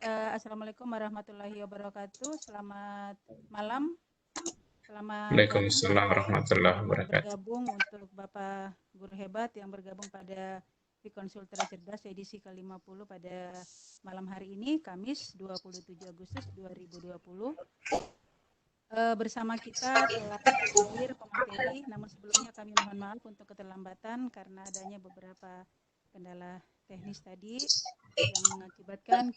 Assalamualaikum warahmatullahi wabarakatuh. Selamat malam. Selamat Waalaikumsalam warahmatullahi yang wabarakatuh. bergabung untuk Bapak Guru Hebat yang bergabung pada Vikon Sultra Cerdas edisi ke-50 pada malam hari ini, Kamis 27 Agustus 2020. Bersama kita telah hadir pemateri, namun sebelumnya kami mohon maaf untuk keterlambatan karena adanya beberapa kendala teknis tadi yang mengakibatkan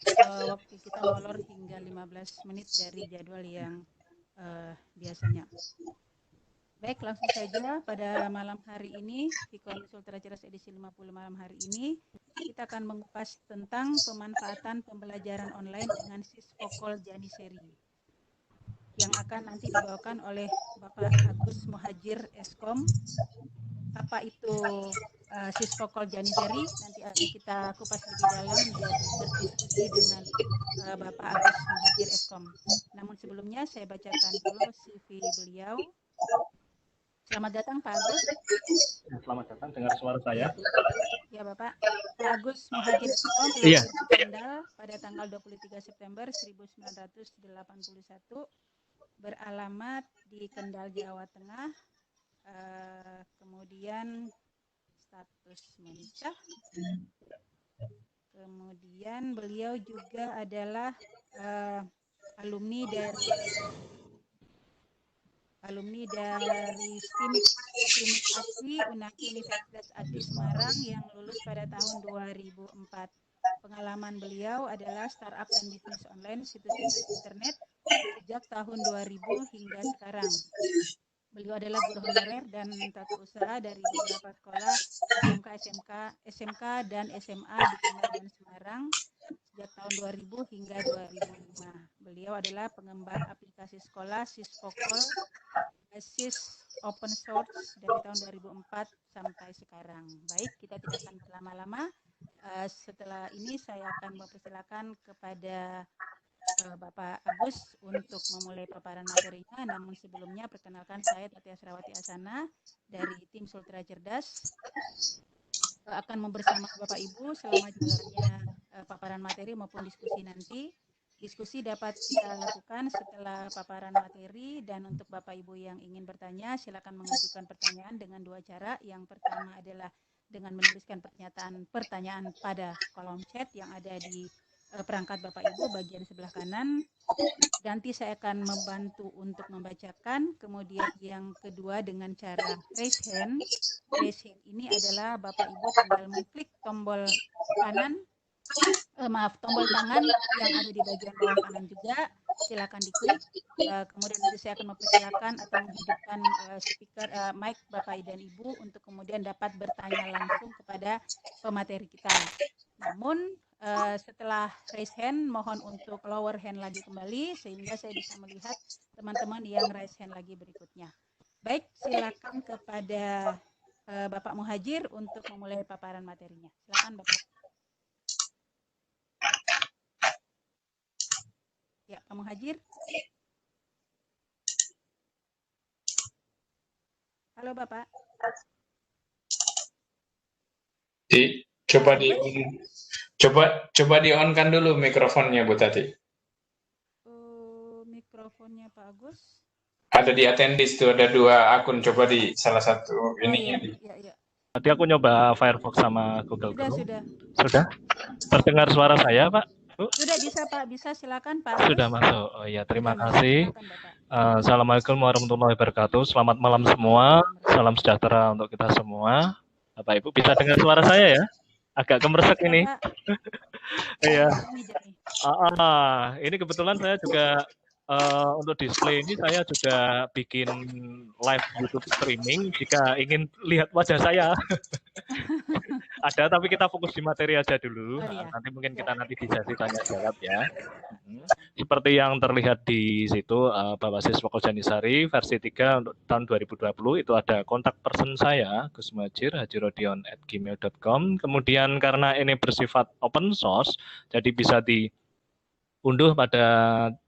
waktu kita molor hingga 15 menit dari jadwal yang biasanya. Baik, langsung saja pada malam hari ini, Vikon Sultra Cerdas edisi 50 malam hari ini, kita akan mengupas tentang pemanfaatan pembelajaran online dengan Sispokol Janiseri yang akan nanti dibawakan oleh Bapak Agus Muhajir Eskom. Apa itu Sispokol Janiseri? Nanti akan kita kupas lebih dalam dan berdiskusi dengan Bapak Agus Muhajir Eskom. Namun sebelumnya saya bacakan dulu CV beliau. Selamat datang Pak Agus. Selamat datang, dengar suara saya. Ya Bapak. Pak Agus Muhajir Eskom Iya. lahir di Kendal pada tanggal 23 September 1981. Beralamat di Kendal, Jawa Tengah, kemudian status menikah, kemudian beliau juga adalah alumni dari STIMIK ASWI UNAKI Universitas ASWI Semarang yang lulus pada tahun 2004. Pengalaman beliau adalah startup dan bisnis online situs-situs internet sejak tahun 2000 hingga sekarang. Beliau adalah guru honorer dan tata usaha dari beberapa sekolah SMK dan SMA di Kendal dan Semarang sejak tahun 2000 hingga 2005. Beliau adalah pengembang aplikasi sekolah Sispokol basis open source dari tahun 2004 sampai sekarang. Baik, kita tidak akan berlama-lama. Setelah ini saya akan mempersilakan kepada Bapak Agus untuk memulai paparan materinya. Namun sebelumnya perkenalkan saya Tati Asrawati Asana dari tim Sultra Cerdas akan membersama Bapak Ibu selama jalannya paparan materi maupun diskusi nanti. Diskusi dapat kita lakukan setelah paparan materi dan untuk Bapak Ibu yang ingin bertanya silakan mengajukan pertanyaan dengan dua cara. Yang pertama adalah dengan menuliskan pertanyaan pada kolom chat yang ada di perangkat Bapak Ibu bagian sebelah kanan. Nanti saya akan membantu untuk membacakan. Kemudian yang kedua dengan cara raise hand. Raise hand ini adalah Bapak Ibu tinggal mengklik tombol tombol tangan yang ada di bagian bawah kanan juga. Silakan diklik. Kemudian nanti saya akan mempersilakan atau menghidupkan mic Bapak dan Ibu untuk kemudian dapat bertanya langsung kepada pemateri kita. Namun setelah raise hand mohon untuk lower hand lagi kembali sehingga saya bisa melihat teman-teman yang raise hand lagi berikutnya. Baik, silakan kepada Bapak Muhajir untuk memulai paparan materinya. Silakan Bapak. Ya, Pak Muhajir. Halo Bapak. Coba di on kan dulu mikrofonnya Bu Tati. Mikrofonnya Pak Agus. Ada di attendees tuh ada dua akun, coba di salah satu ininya. Iya. Tadi aku nyoba Firefox sama Google Chrome. Sudah. Terdengar suara saya, Pak? Bu? Sudah bisa Pak, bisa silakan Pak. Sudah masuk. Oh ya, terima kasih. Assalamualaikum warahmatullahi wabarakatuh. Selamat malam semua. Salam sejahtera untuk kita semua. Bapak Ibu bisa dengar suara saya ya? Agak kemersek ini. Iya. Ini kebetulan saya juga untuk display ini saya juga bikin live YouTube streaming jika ingin lihat wajah saya. Ada, tapi kita fokus di materi aja dulu. Nanti mungkin kita nanti di sesi tanya jawab ya. Seperti yang terlihat di situ, Bapak Sispokol Janiseri versi 3 untuk tahun 2020 itu ada kontak person saya, Gus Muhajir, hajirodion@gmail.com. Kemudian karena ini bersifat open source, jadi bisa diunduh pada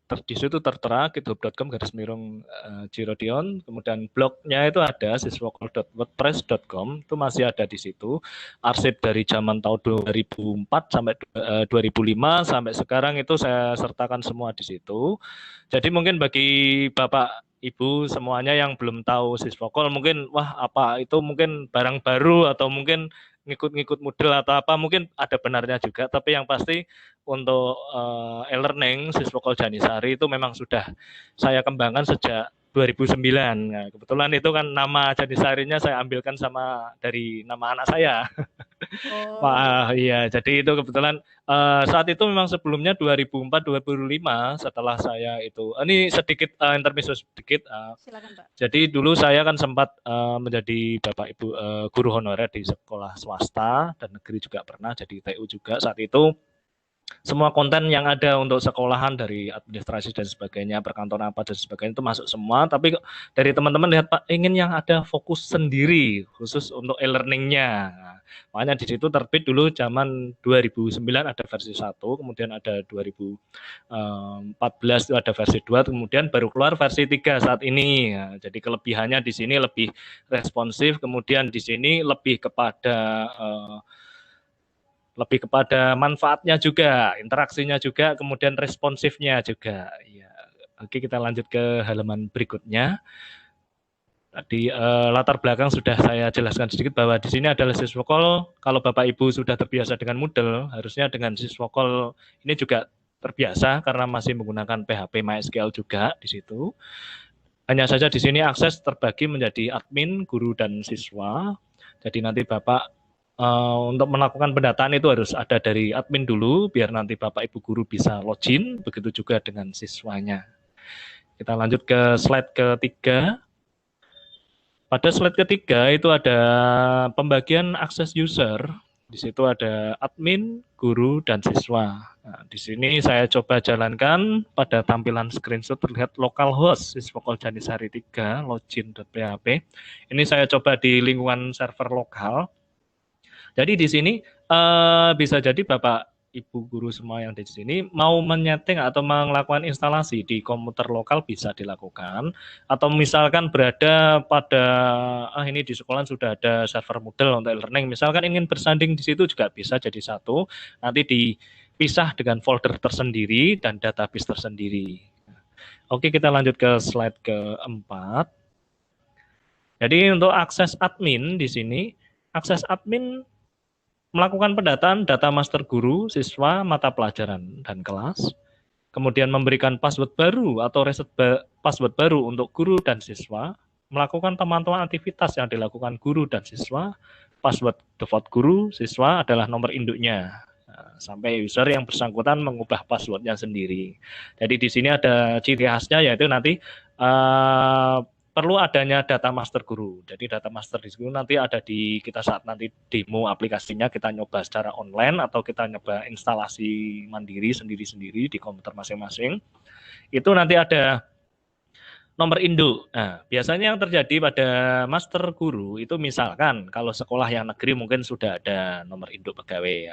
di situ tertera github.com/Jirodion, kemudian blognya itu ada siswokol.wordpress.com, itu masih ada di situ. Arsip dari zaman tahun 2004 sampai 2005 sampai sekarang itu saya sertakan semua di situ. Jadi mungkin bagi Bapak Ibu semuanya yang belum tahu Siswokol mungkin wah apa itu mungkin barang baru atau mungkin ngikut-ngikut model atau apa, mungkin ada benarnya juga, tapi yang pasti untuk e-learning Siswokol Janisari itu memang sudah saya kembangkan sejak 2009. Nah, kebetulan itu kan nama Janisarinya saya ambilkan dari nama anak saya. Wah, iya, jadi itu kebetulan saat itu memang sebelumnya 2004-2005 setelah saya itu, ini sedikit intermezzo sedikit. Silakan Pak. Jadi dulu saya kan sempat menjadi Bapak Ibu guru honorer di sekolah swasta dan negeri juga pernah, jadi TU juga saat itu. Semua konten yang ada untuk sekolahan dari administrasi dan sebagainya, perkantoran apa dan sebagainya itu masuk semua. Tapi dari teman-teman lihat Pak ingin yang ada fokus sendiri khusus untuk e-learningnya. Nah, makanya di situ terbit dulu zaman 2009 ada versi 1, kemudian ada 2014 itu ada versi 2, kemudian baru keluar versi 3 saat ini. Nah, jadi kelebihannya di sini lebih responsif, kemudian di sini lebih kepada manfaatnya juga, interaksinya juga, kemudian responsifnya juga. Ya, oke, kita lanjut ke halaman berikutnya. Tadi latar belakang sudah saya jelaskan sedikit bahwa di sini adalah Siswokol. Kalau Bapak Ibu sudah terbiasa dengan Moodle, harusnya dengan Siswokol ini juga terbiasa karena masih menggunakan PHP MySQL juga di situ. Hanya saja di sini akses terbagi menjadi admin, guru, dan siswa. Jadi nanti Bapak untuk melakukan pendataan itu harus ada dari admin dulu, biar nanti Bapak Ibu guru bisa login, begitu juga dengan siswanya. Kita lanjut ke slide ketiga. Pada slide ketiga itu ada pembagian akses user. Di situ ada admin, guru, dan siswa. Nah, di sini saya coba jalankan pada tampilan screenshot terlihat localhost Siswokol Janisari 3 login.php. Ini saya coba di lingkungan server lokal. Jadi di sini bisa jadi Bapak Ibu guru semua yang di sini mau menyeting atau melakukan instalasi di komputer lokal bisa dilakukan, atau misalkan berada pada ini di sekolah sudah ada server Moodle untuk e-learning, misalkan ingin bersanding di situ juga bisa jadi satu, nanti dipisah dengan folder tersendiri dan database tersendiri. Oke, kita lanjut ke slide keempat. Jadi untuk akses admin di sini, akses admin melakukan pendataan data master guru, siswa, mata pelajaran, dan kelas. Kemudian memberikan password baru atau reset password baru untuk guru dan siswa. Melakukan pemantauan aktivitas yang dilakukan guru dan siswa. Password default guru, siswa adalah nomor induknya. Nah, sampai user yang bersangkutan mengubah passwordnya sendiri. Jadi di sini ada ciri khasnya yaitu nanti perlu adanya data master guru. Jadi data master di guru nanti ada di kita saat nanti demo aplikasinya kita nyoba secara online atau kita nyoba instalasi mandiri sendiri-sendiri di komputer masing-masing. Itu nanti ada nomor induk. Nah, biasanya yang terjadi pada master guru itu misalkan kalau sekolah yang negeri mungkin sudah ada nomor induk pegawai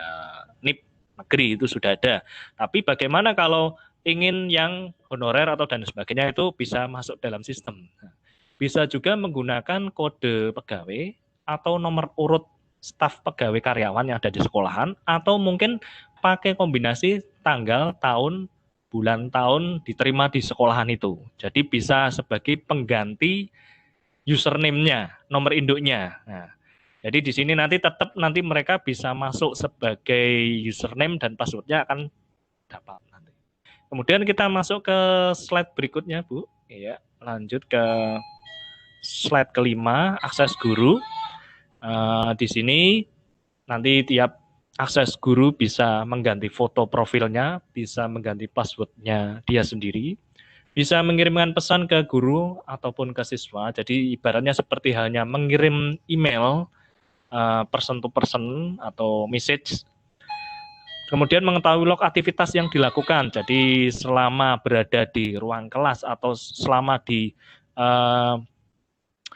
NIP negeri itu sudah ada. Tapi bagaimana kalau ingin yang honorer atau dan sebagainya itu bisa masuk dalam sistem. Nah, bisa juga menggunakan kode pegawai atau nomor urut staf pegawai karyawan yang ada di sekolahan, atau mungkin pakai kombinasi tanggal, tahun, bulan, tahun diterima di sekolahan itu. Jadi bisa sebagai pengganti username-nya, nomor induknya. Nah, jadi di sini nanti tetap mereka bisa masuk sebagai username dan password-nya akan dapat nanti. Kemudian kita masuk ke slide berikutnya, Bu. Iya, lanjut ke slide kelima, akses guru. Di sini nanti tiap akses guru bisa mengganti foto profilnya, bisa mengganti passwordnya dia sendiri, bisa mengirimkan pesan ke guru ataupun ke siswa. Jadi ibaratnya seperti hanya mengirim email person to person atau message. Kemudian mengetahui log aktivitas yang dilakukan. Jadi selama berada di ruang kelas atau selama di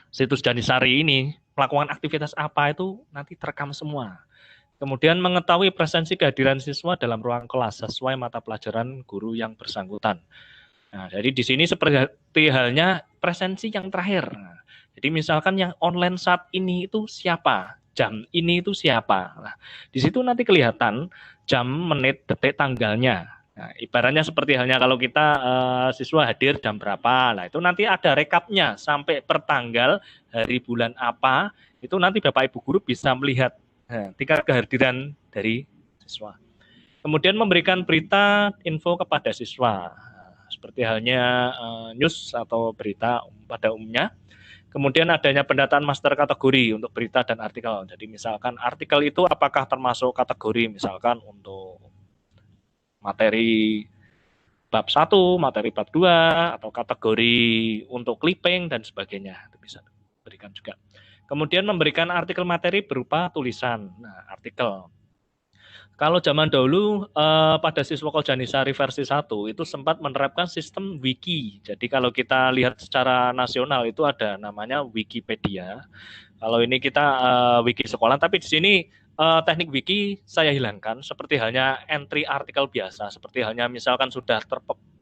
situs Janisari ini melakukan aktivitas apa itu nanti terekam semua. Kemudian mengetahui presensi kehadiran siswa dalam ruang kelas sesuai mata pelajaran guru yang bersangkutan. Nah, jadi di sini seperti halnya presensi yang terakhir. Nah, jadi misalkan yang online saat ini itu siapa, jam ini itu siapa. Nah, di situ nanti kelihatan jam, menit, detik, tanggalnya. Nah, ibaratnya seperti halnya kalau kita siswa hadir jam berapa, nah itu nanti ada rekapnya sampai per tanggal, hari, bulan apa, itu nanti Bapak Ibu Guru bisa melihat tingkat kehadiran dari siswa. Kemudian memberikan berita info kepada siswa, seperti halnya news atau berita pada umumnya. Kemudian adanya pendataan master kategori untuk berita dan artikel. Jadi misalkan artikel itu apakah termasuk kategori, misalkan untuk materi bab 1, materi bab 2, atau kategori untuk clipping dan sebagainya. Itu bisa diberikan juga. Kemudian memberikan artikel materi berupa tulisan. Nah, artikel. Kalau zaman dahulu pada Siswoko Janisari versi 1 itu sempat menerapkan sistem wiki. Jadi kalau kita lihat secara nasional itu ada namanya Wikipedia. Kalau ini kita wiki sekolah, tapi di sini teknik wiki saya hilangkan seperti halnya entry artikel biasa, seperti halnya misalkan sudah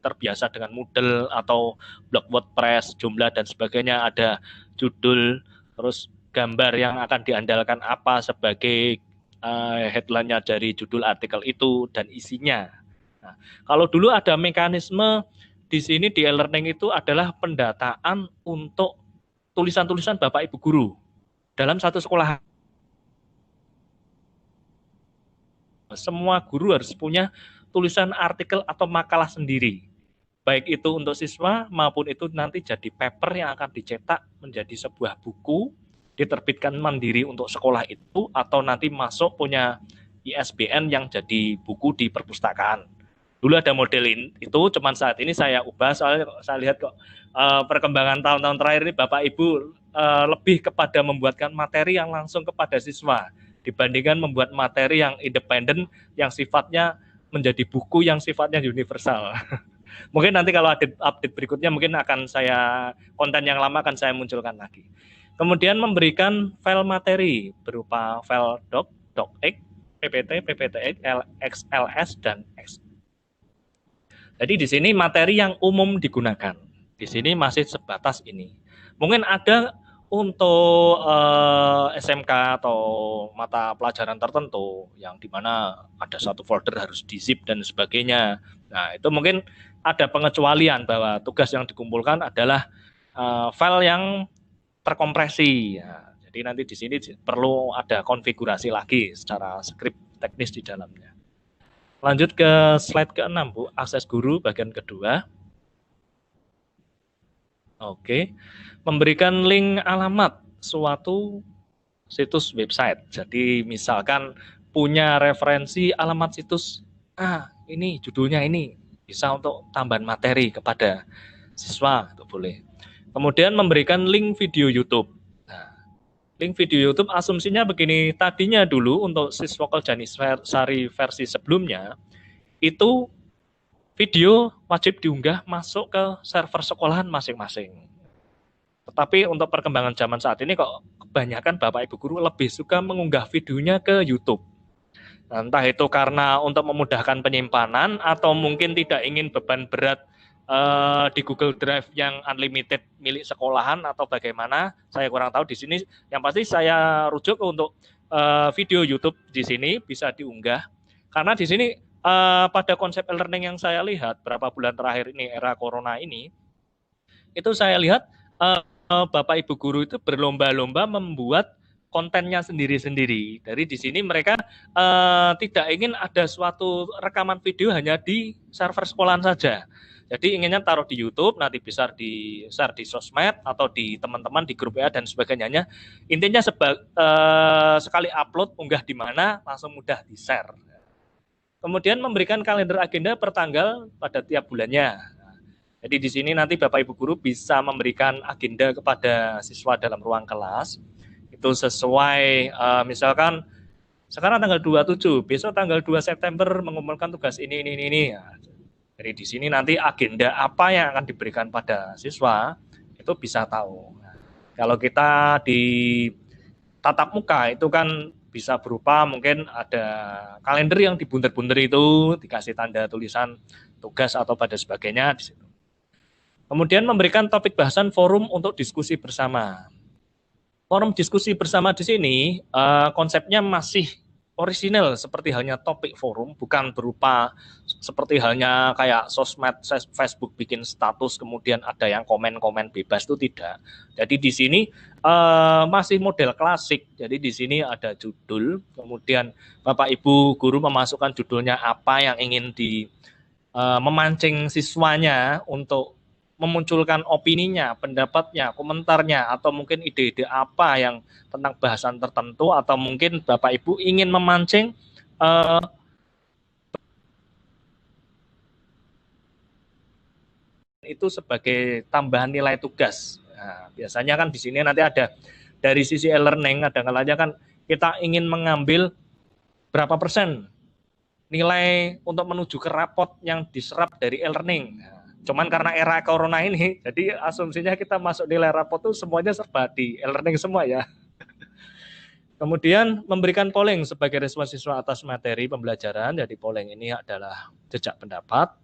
terbiasa dengan Moodle atau blog WordPress, jumlah dan sebagainya, ada judul, terus gambar yang akan diandalkan apa sebagai headline-nya dari judul artikel itu dan isinya. Nah, kalau dulu ada mekanisme di sini di e-learning itu adalah pendataan untuk tulisan-tulisan Bapak Ibu Guru dalam satu sekolah. Semua guru harus punya tulisan artikel atau makalah sendiri. Baik itu untuk siswa maupun itu nanti jadi paper yang akan dicetak menjadi sebuah buku, diterbitkan mandiri untuk sekolah itu, atau nanti masuk punya ISBN yang jadi buku di perpustakaan. Dulu ada model itu, cuman saat ini saya ubah, soalnya saya lihat kok perkembangan tahun-tahun terakhir ini Bapak Ibu lebih kepada membuatkan materi yang langsung kepada siswa, dibandingkan membuat materi yang independen, yang sifatnya menjadi buku yang sifatnya universal. Mungkin nanti kalau update berikutnya mungkin akan saya, konten yang lama akan saya munculkan lagi. Kemudian memberikan file materi berupa file doc, docx, PPT, PPTX, XLS, dan X. Jadi di sini materi yang umum digunakan. Di sini masih sebatas ini. Mungkin ada untuk SMK atau mata pelajaran tertentu yang dimana ada satu folder harus di-zip dan sebagainya. Nah, itu mungkin ada pengecualian bahwa tugas yang dikumpulkan adalah file yang terkompresi. Ya, jadi nanti di sini perlu ada konfigurasi lagi secara script teknis di dalamnya. Lanjut ke slide ke-6, Bu, akses guru bagian kedua. Oke, memberikan link alamat suatu situs website. Jadi misalkan punya referensi alamat situs, ini judulnya ini, bisa untuk tambahan materi kepada siswa, itu boleh. Kemudian memberikan link video YouTube. Nah, link video YouTube asumsinya begini, tadinya dulu untuk Siswoko Janisari versi sebelumnya, itu video wajib diunggah masuk ke server sekolahan masing-masing. Tetapi untuk perkembangan zaman saat ini kok kebanyakan Bapak Ibu Guru lebih suka mengunggah videonya ke YouTube. Nah, entah itu karena untuk memudahkan penyimpanan atau mungkin tidak ingin beban berat di Google Drive yang unlimited milik sekolahan atau bagaimana, saya kurang tahu di sini. Yang pasti saya rujuk untuk video YouTube di sini bisa diunggah, karena di sini pada konsep e-learning yang saya lihat berapa bulan terakhir ini, era corona ini, itu saya lihat Bapak Ibu Guru itu berlomba-lomba membuat kontennya sendiri-sendiri. Dari di sini mereka tidak ingin ada suatu rekaman video hanya di server sekolahan saja. Jadi inginnya taruh di YouTube, nanti bisa di-share di sosmed atau di teman-teman di grup WA dan sebagainya. Intinya sekali upload, unggah di mana, langsung mudah di-share. Kemudian memberikan kalender agenda per tanggal pada tiap bulannya. Jadi di sini nanti Bapak Ibu Guru bisa memberikan agenda kepada siswa dalam ruang kelas. Itu sesuai misalkan sekarang tanggal 27, besok tanggal 2 September mengumpulkan tugas ini. Jadi di sini nanti agenda apa yang akan diberikan pada siswa itu bisa tahu. Kalau kita di tatap muka itu kan bisa berupa mungkin ada kalender yang dibunter-bunter itu, dikasih tanda tulisan tugas atau pada sebagainya di situ. Kemudian memberikan topik bahasan forum untuk diskusi bersama. Forum diskusi bersama di sini konsepnya masih orisinal seperti halnya topik forum, bukan berupa seperti halnya kayak sosmed, Facebook bikin status kemudian ada yang komen-komen bebas, itu tidak. Jadi di sini masih model klasik. Jadi di sini ada judul, kemudian Bapak Ibu guru memasukkan judulnya apa yang ingin memancing siswanya untuk memunculkan opininya, pendapatnya, komentarnya, atau mungkin ide-ide apa yang tentang bahasan tertentu, atau mungkin Bapak Ibu ingin memancing itu sebagai tambahan nilai tugas. Nah, biasanya kan di sini nanti ada dari sisi e-learning, ada kalanya kan kita ingin mengambil berapa persen nilai untuk menuju ke rapot yang diserap dari e-learning. Cuman karena era corona ini, jadi asumsinya kita masuk nilai rapot itu semuanya serba di e-learning semua ya. Kemudian memberikan polling sebagai respon siswa atas materi pembelajaran. Jadi polling ini adalah jejak pendapat,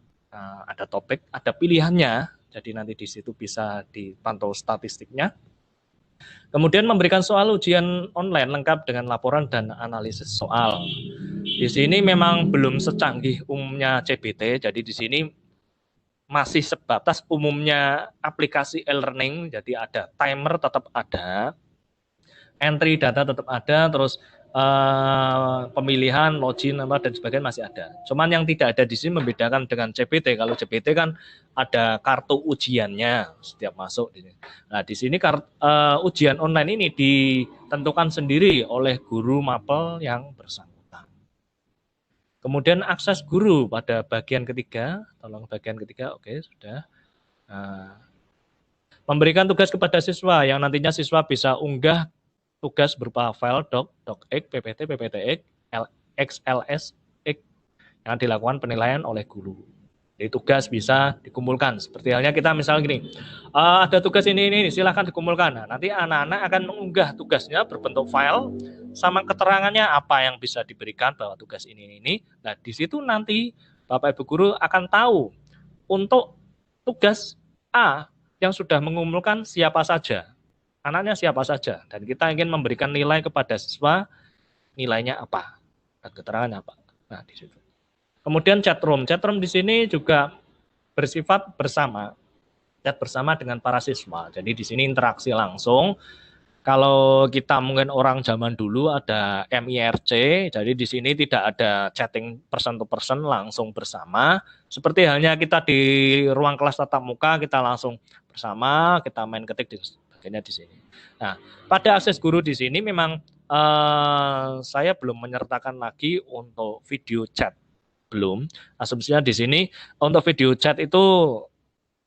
ada topik, ada pilihannya. Jadi nanti di situ bisa dipantau statistiknya. Kemudian memberikan soal ujian online lengkap dengan laporan dan analisis soal. Di sini memang belum secanggih umumnya CBT, jadi di sini masih sebatas umumnya aplikasi e-learning, jadi ada timer tetap ada, entry data tetap ada, terus pemilihan, login, dan sebagainya masih ada. Cuman yang tidak ada di sini membedakan dengan CBT. Kalau CBT kan ada kartu ujiannya setiap masuk. Nah di sini ujian online ini ditentukan sendiri oleh guru mapel yang bersangkutan. Kemudian akses guru pada bagian ketiga, tolong bagian ketiga, oke sudah. Memberikan tugas kepada siswa yang nantinya siswa bisa unggah tugas berupa file doc, docx, ppt, pptx, xls, yang dilakukan penilaian oleh guru. Jadi tugas bisa dikumpulkan. Seperti halnya kita misalnya gini, ada tugas ini, silahkan dikumpulkan. Nah, nanti anak-anak akan mengunggah tugasnya berbentuk file sama keterangannya apa yang bisa diberikan bahwa tugas ini. Nah, di situ nanti Bapak Ibu guru akan tahu untuk tugas A yang sudah mengumpulkan siapa saja. Anaknya siapa saja, dan kita ingin memberikan nilai kepada siswa, nilainya apa, dan keterangannya apa. Nah, di situ. Kemudian chat room di sini juga bersifat bersama, chat bersama dengan para siswa. Jadi di sini interaksi langsung. Kalau kita mungkin orang zaman dulu ada MIRC, jadi di sini tidak ada chatting person to person, langsung bersama. Seperti halnya kita di ruang kelas tatap muka, kita langsung bersama, kita main ketik di sini. Nah, pada akses guru di sini memang saya belum menyertakan lagi untuk video chat, belum. Asumsinya di sini untuk video chat itu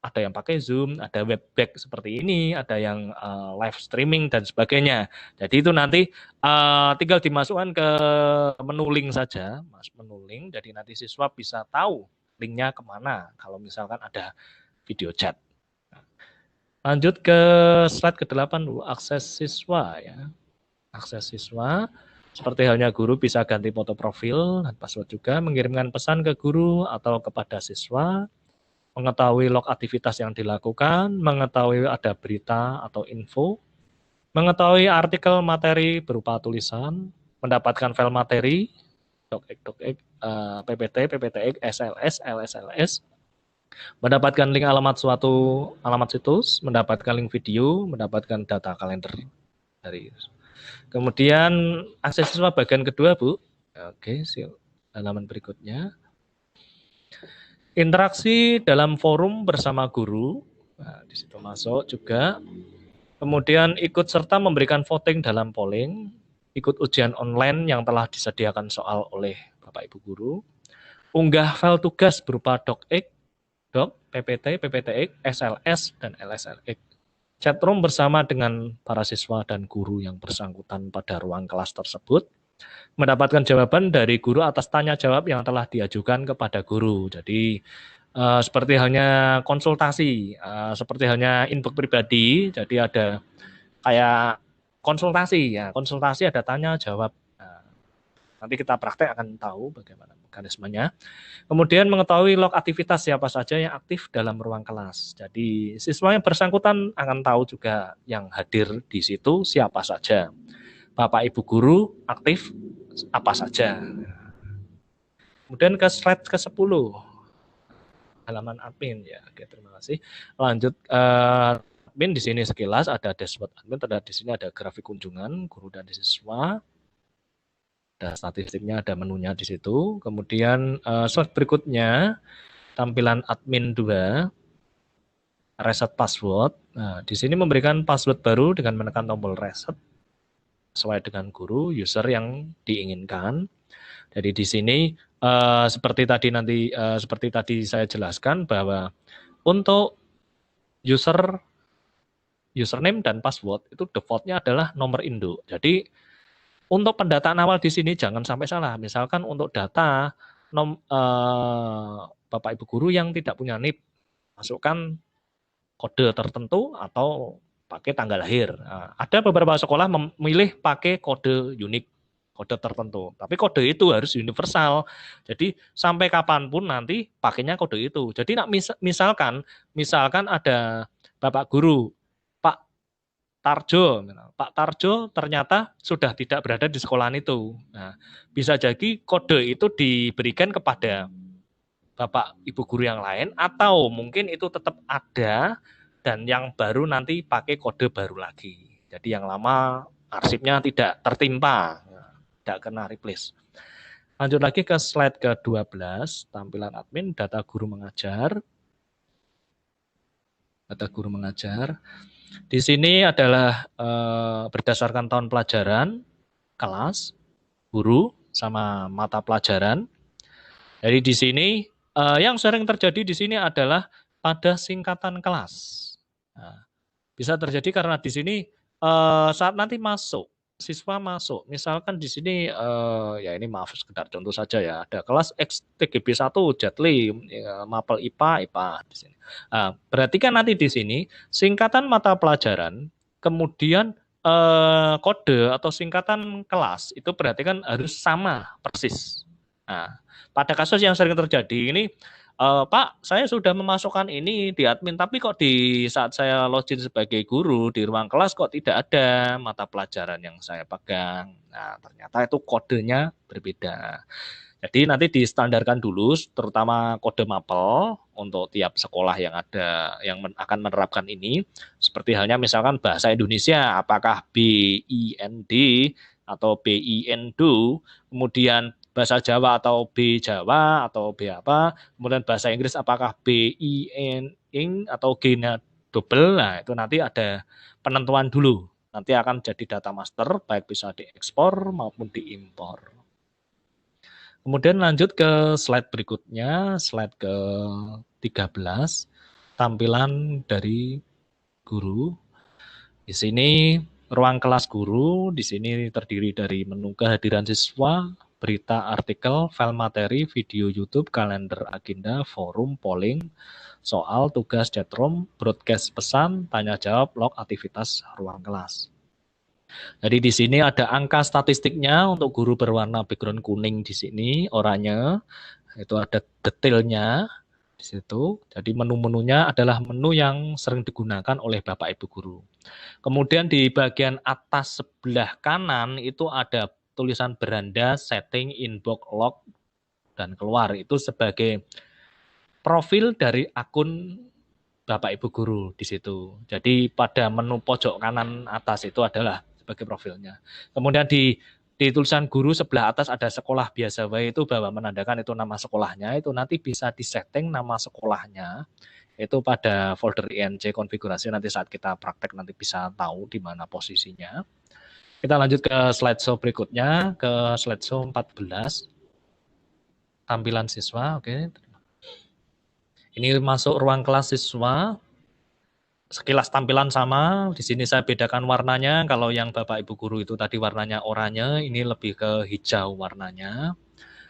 ada yang pakai Zoom, ada webback seperti ini, ada yang live streaming dan sebagainya. Jadi itu nanti tinggal dimasukkan ke menu link saja, menu link. Jadi nanti siswa bisa tahu linknya kemana kalau misalkan ada video chat. Lanjut ke slide ke-8 dulu, akses siswa ya. Akses siswa, seperti halnya guru bisa ganti foto profil dan password juga, mengirimkan pesan ke guru atau kepada siswa, mengetahui log aktivitas yang dilakukan, mengetahui ada berita atau info, mengetahui artikel materi berupa tulisan, mendapatkan file materi, docx, ppt, pptx, SLS, LSLS, mendapatkan link alamat situs, mendapatkan link video, mendapatkan data kalender dari. Kemudian akses siswa bagian kedua, Bu. Oke, halaman berikutnya. Interaksi dalam forum bersama guru. Nah, di situ masuk juga. Kemudian ikut serta memberikan voting dalam polling, ikut ujian online yang telah disediakan soal oleh Bapak Ibu guru. Unggah file tugas berupa docx, PPT, PPTX, SLS, dan LSLX. Chatroom bersama dengan para siswa dan guru yang bersangkutan pada ruang kelas tersebut. Mendapatkan jawaban dari guru atas tanya jawab yang telah diajukan kepada guru. Jadi seperti halnya konsultasi, seperti halnya inbox pribadi. Jadi ada kayak konsultasi ya, konsultasi ada tanya jawab. Nanti kita praktek akan tahu bagaimana mekanismenya. Kemudian mengetahui log aktivitas siapa saja yang aktif dalam ruang kelas. Jadi siswa yang bersangkutan akan tahu juga yang hadir di situ siapa saja. Bapak Ibu guru aktif apa saja. Kemudian ke slide ke-10. Halaman admin ya. Oke, terima kasih. Lanjut admin di sini sekilas ada dashboard admin, di sini ada grafik kunjungan guru dan siswa. Ada statistiknya, ada menunya di situ. Kemudian slide berikutnya, tampilan admin 2, reset password. Nah, di sini memberikan password baru dengan menekan tombol reset sesuai dengan guru, user yang diinginkan. Jadi di sini seperti tadi saya jelaskan bahwa untuk username dan password itu defaultnya adalah nomor induk. Jadi untuk pendataan awal di sini jangan sampai salah. Misalkan untuk data Bapak Ibu guru yang tidak punya NIP, masukkan kode tertentu atau pakai tanggal lahir. Nah, ada beberapa sekolah memilih pakai kode unik, kode tertentu. Tapi kode itu harus universal. Jadi sampai kapanpun nanti pakainya kode itu. Jadi misalkan ada Bapak guru, Pak Tarjo ternyata sudah tidak berada di sekolahan itu. Nah, bisa jadi kode itu diberikan kepada Bapak Ibu guru yang lain atau mungkin itu tetap ada dan yang baru nanti pakai kode baru lagi. Jadi yang lama arsipnya tidak tertimpa, tidak kena replace. Lanjut lagi ke slide ke-12, tampilan admin data guru mengajar. Data guru mengajar. Di sini adalah berdasarkan tahun pelajaran, kelas, guru, sama mata pelajaran. Jadi di sini yang sering terjadi di sini adalah pada singkatan kelas. Nah, bisa terjadi karena di sini saat nanti siswa masuk, misalkan di sini ya ini maaf sekedar contoh saja ya, ada kelas XTGB 1 Jetli, Mapel IPA di sini. Berarti kan nanti di sini singkatan mata pelajaran, kemudian kode atau singkatan kelas itu berarti kan harus sama persis. Nah, pada kasus yang sering terjadi ini, Pak, saya sudah memasukkan ini di admin, tapi kok di saat saya login sebagai guru di ruang kelas kok tidak ada mata pelajaran yang saya pegang. Nah, ternyata itu kodenya berbeda. Jadi nanti distandarkan dulu, terutama kode mapel untuk tiap sekolah yang akan menerapkan ini. Seperti halnya misalkan bahasa Indonesia, apakah BIND atau BINDO, kemudian bahasa Jawa atau B Jawa atau B apa, kemudian bahasa Inggris apakah BIN atau G-nya double. Nah, itu nanti ada penentuan dulu. Nanti akan jadi data master, baik bisa diekspor maupun diimpor. Kemudian lanjut ke slide berikutnya, slide ke-13, tampilan dari guru. Di sini ruang kelas guru, di sini terdiri dari menu kehadiran siswa, berita, artikel, file materi, video YouTube, kalender, agenda, forum, polling, soal, tugas, chatroom, broadcast pesan, tanya jawab, log aktivitas ruang kelas. Jadi di sini ada angka statistiknya untuk guru berwarna background kuning di sini, oranye, itu ada detailnya di situ. Jadi menu-menunya adalah menu yang sering digunakan oleh Bapak Ibu guru. Kemudian di bagian atas sebelah kanan itu ada tulisan beranda, setting, inbox, log, dan keluar. Itu sebagai profil dari akun Bapak Ibu guru di situ. Jadi pada menu pojok kanan atas itu adalah sebagai profilnya. Kemudian di tulisan guru sebelah atas ada sekolah biasa wae, itu bahwa menandakan itu nama sekolahnya, itu nanti bisa disetting nama sekolahnya itu pada folder INC konfigurasi, nanti saat kita praktek nanti bisa tahu di mana posisinya. Kita lanjut ke slideshow berikutnya, ke slideshow 14. Tampilan siswa, oke. Ini masuk ruang kelas siswa. Sekilas tampilan sama, di sini saya bedakan warnanya. Kalau yang Bapak Ibu guru itu tadi warnanya oranye, ini lebih ke hijau warnanya.